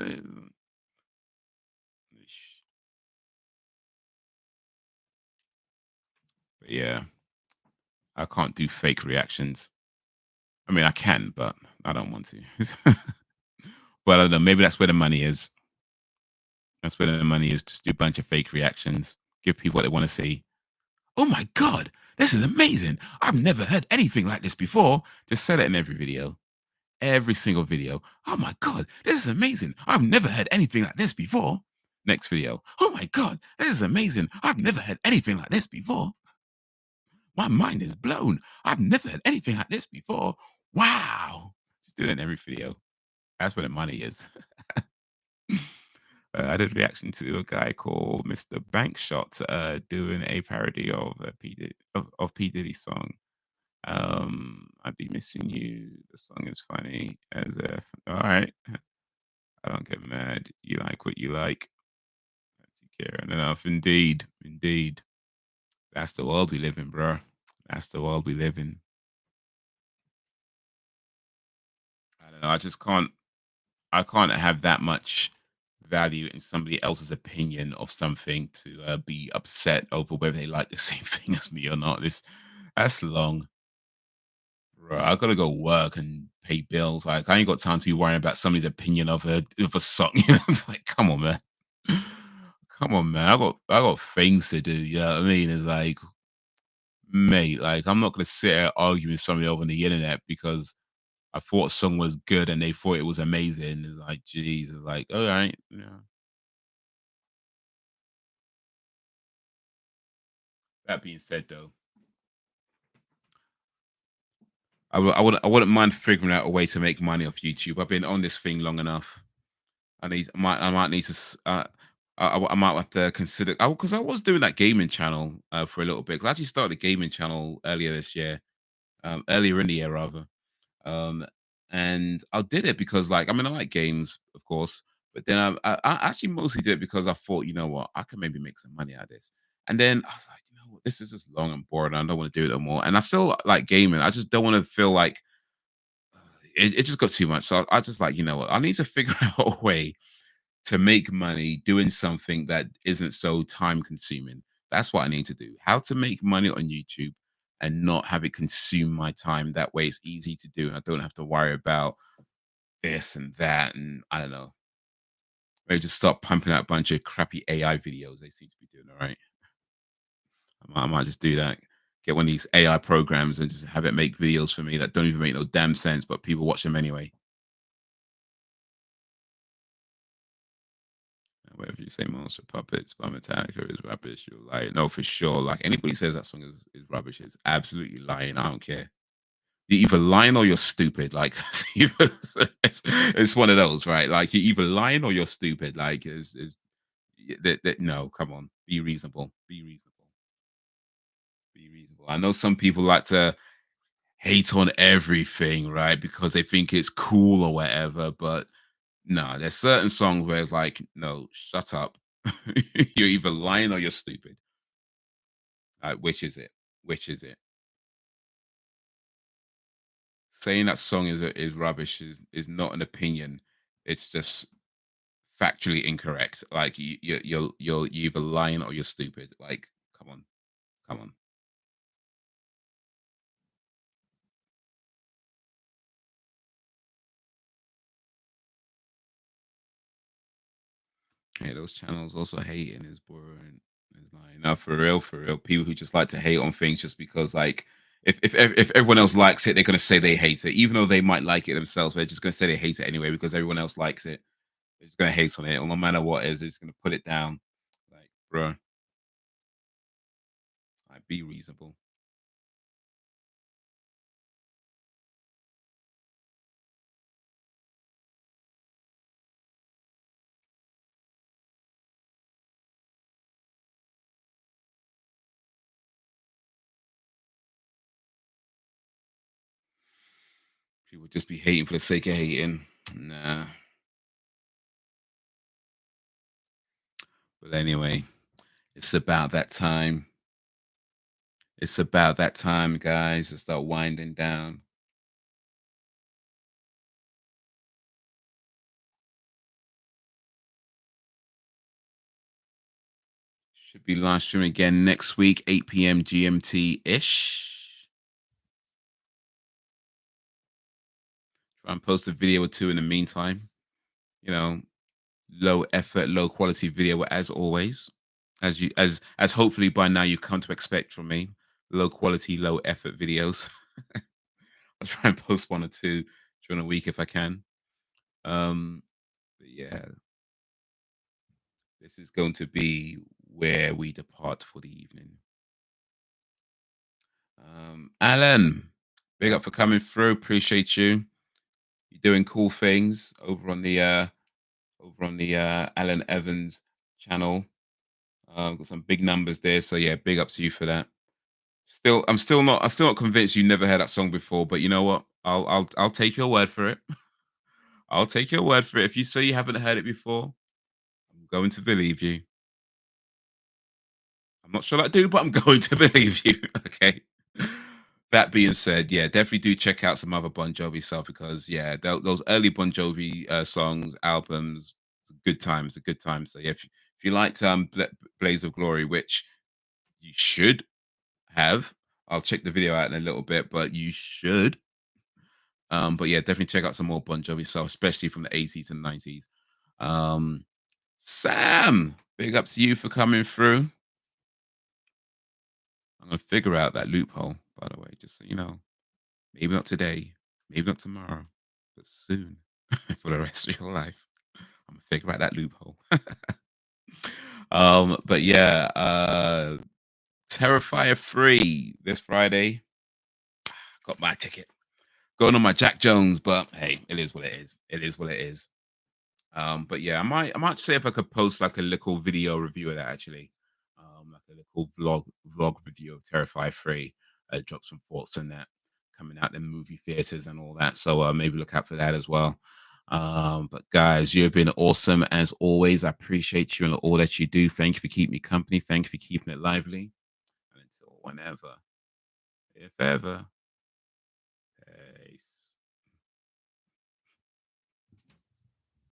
A: yeah, I can't do fake reactions. I mean, I can, but I don't want to. But I don't know. Maybe that's where the money is. That's where the money is. Just do a bunch of fake reactions, give people what they want to see. Oh my God, this is amazing. I've never heard anything like this before. Just say that in every video, every single video. Oh my God, this is amazing. I've never heard anything like this before. Next video. Oh my God, this is amazing. I've never heard anything like this before. My mind is blown. I've never heard anything like this before. Wow. Just do it in every video. That's where the money is. I did reaction to a guy called Mr. Bankshot doing a parody of of P Diddy's song. I'd be missing you. The song is funny as if. All right, I don't get mad. You like what you like. Fancy care enough. Indeed, indeed. That's the world we live in, bro. That's the world we live in. I don't know. I just can't. I can't have that much value in somebody else's opinion of something to be upset over whether they like the same thing as me or not. This that's long, bro. I gotta go work and pay bills. Like I ain't got time to be worrying about somebody's opinion of a song. You know, it's like come on, man. Come on, man. I got things to do. You know what I mean? It's like, mate, like I'm not gonna sit here arguing with somebody over the internet because I thought a song was good and they thought it was amazing. It's like, geez, it's like, all right, yeah. That being said, though, I wouldn't mind figuring out a way to make money off YouTube. I've been on this thing long enough. I might need to. I might have to consider because I was doing that gaming channel for a little bit. 'Cause I actually started a gaming channel earlier this year, earlier in the year rather. Um, and I did it because, like, I mean, I like games, of course, but then I actually mostly did it because I thought, you know what, I can maybe make some money out of this. And then I was like, you know what, this is just long and boring. I don't want to do it no more. And I still like gaming. I just don't want to feel like it just got too much. So I just like, you know what, I need to figure out a way to make money doing something that isn't so time consuming. That's what I need to do. How to make money on YouTube and not have it consume my time. That way it's easy to do and I don't have to worry about this and that. And I don't know. Maybe just start pumping out a bunch of crappy AI videos. They seem to be doing all right. I might just do that. Get one of these AI programs and just have it make videos for me that don't even make no damn sense, but people watch them anyway. Whatever you say, Monster Puppets by Metallica is rubbish. You're lying. No, for sure. Like anybody says that song is rubbish, it's absolutely lying. I don't care. You're either lying or you're stupid. Like it's one of those, right? Like you're either lying or you're stupid. Like no, come on, be reasonable. Be reasonable. Be reasonable. I know some people like to hate on everything, right? Because they think it's cool or whatever. But no, there's certain songs where it's like, no, shut up. You're either lying or you're stupid. Which is it? Which is it? Saying that song is rubbish is not an opinion. It's just factually incorrect. Like you're either lying or you're stupid. Like, come on, come on. Hey, those channels also hating is boring. It's like, no, for real, for real. People who just like to hate on things just because, like, if everyone else likes it, they're gonna say they hate it, even though they might like it themselves. They're just gonna say they hate it anyway because everyone else likes it. They're just gonna hate on it, or no matter what it is, they're just gonna put it down. Like, bro, like, be reasonable. People just be hating for the sake of hating. Nah. But anyway, it's about that time. It's about that time, guys, to start winding down. Should be live streaming again next week, 8 p.m. GMT ish. Try and post a video or two in the meantime. You know, low effort, low quality video as always. As hopefully by now you come to expect from me. Low quality, low effort videos. I'll try and post one or two during the week if I can. But yeah, this is going to be where we depart for the evening. Alan, big up for coming through. Appreciate you. You're doing cool things over on the over on the Alan Evans channel. Got some big numbers there, so yeah, big up to you for that. I'm still not convinced you never heard that song before, but you know what? I'll take your word for it. I'll take your word for it. If you say you haven't heard it before, I'm going to believe you. I'm not sure I do, but I'm going to believe you. Okay. That being said, yeah, definitely do check out some other Bon Jovi stuff because yeah, those early Bon Jovi songs, albums, it's a good time. It's a good time. So yeah, if you liked Blaze of Glory, which you should have, I'll check the video out in a little bit, but you should. But yeah, definitely check out some more Bon Jovi stuff, especially from the 80s and 90s. Um, Sam, big up to you for coming through. I'm gonna figure out that loophole, by the way, just so you know. Maybe not today, maybe not tomorrow, but soon for the rest of your life. I'm gonna figure out that loophole. But yeah, Terrifier 3 this Friday. Got my ticket. Going on my Jack Jones, but hey, it is what it is. It is what it is. But yeah, I might say if I could post like a little video review of that actually. Like a little vlog review of Terrify 3. Drop some thoughts on that coming out in movie theaters and all that. So maybe look out for that as well. But guys, you've been awesome as always. I appreciate you and all that you do. Thank you for keeping me company. Thank you for keeping it lively. And until whenever, if ever.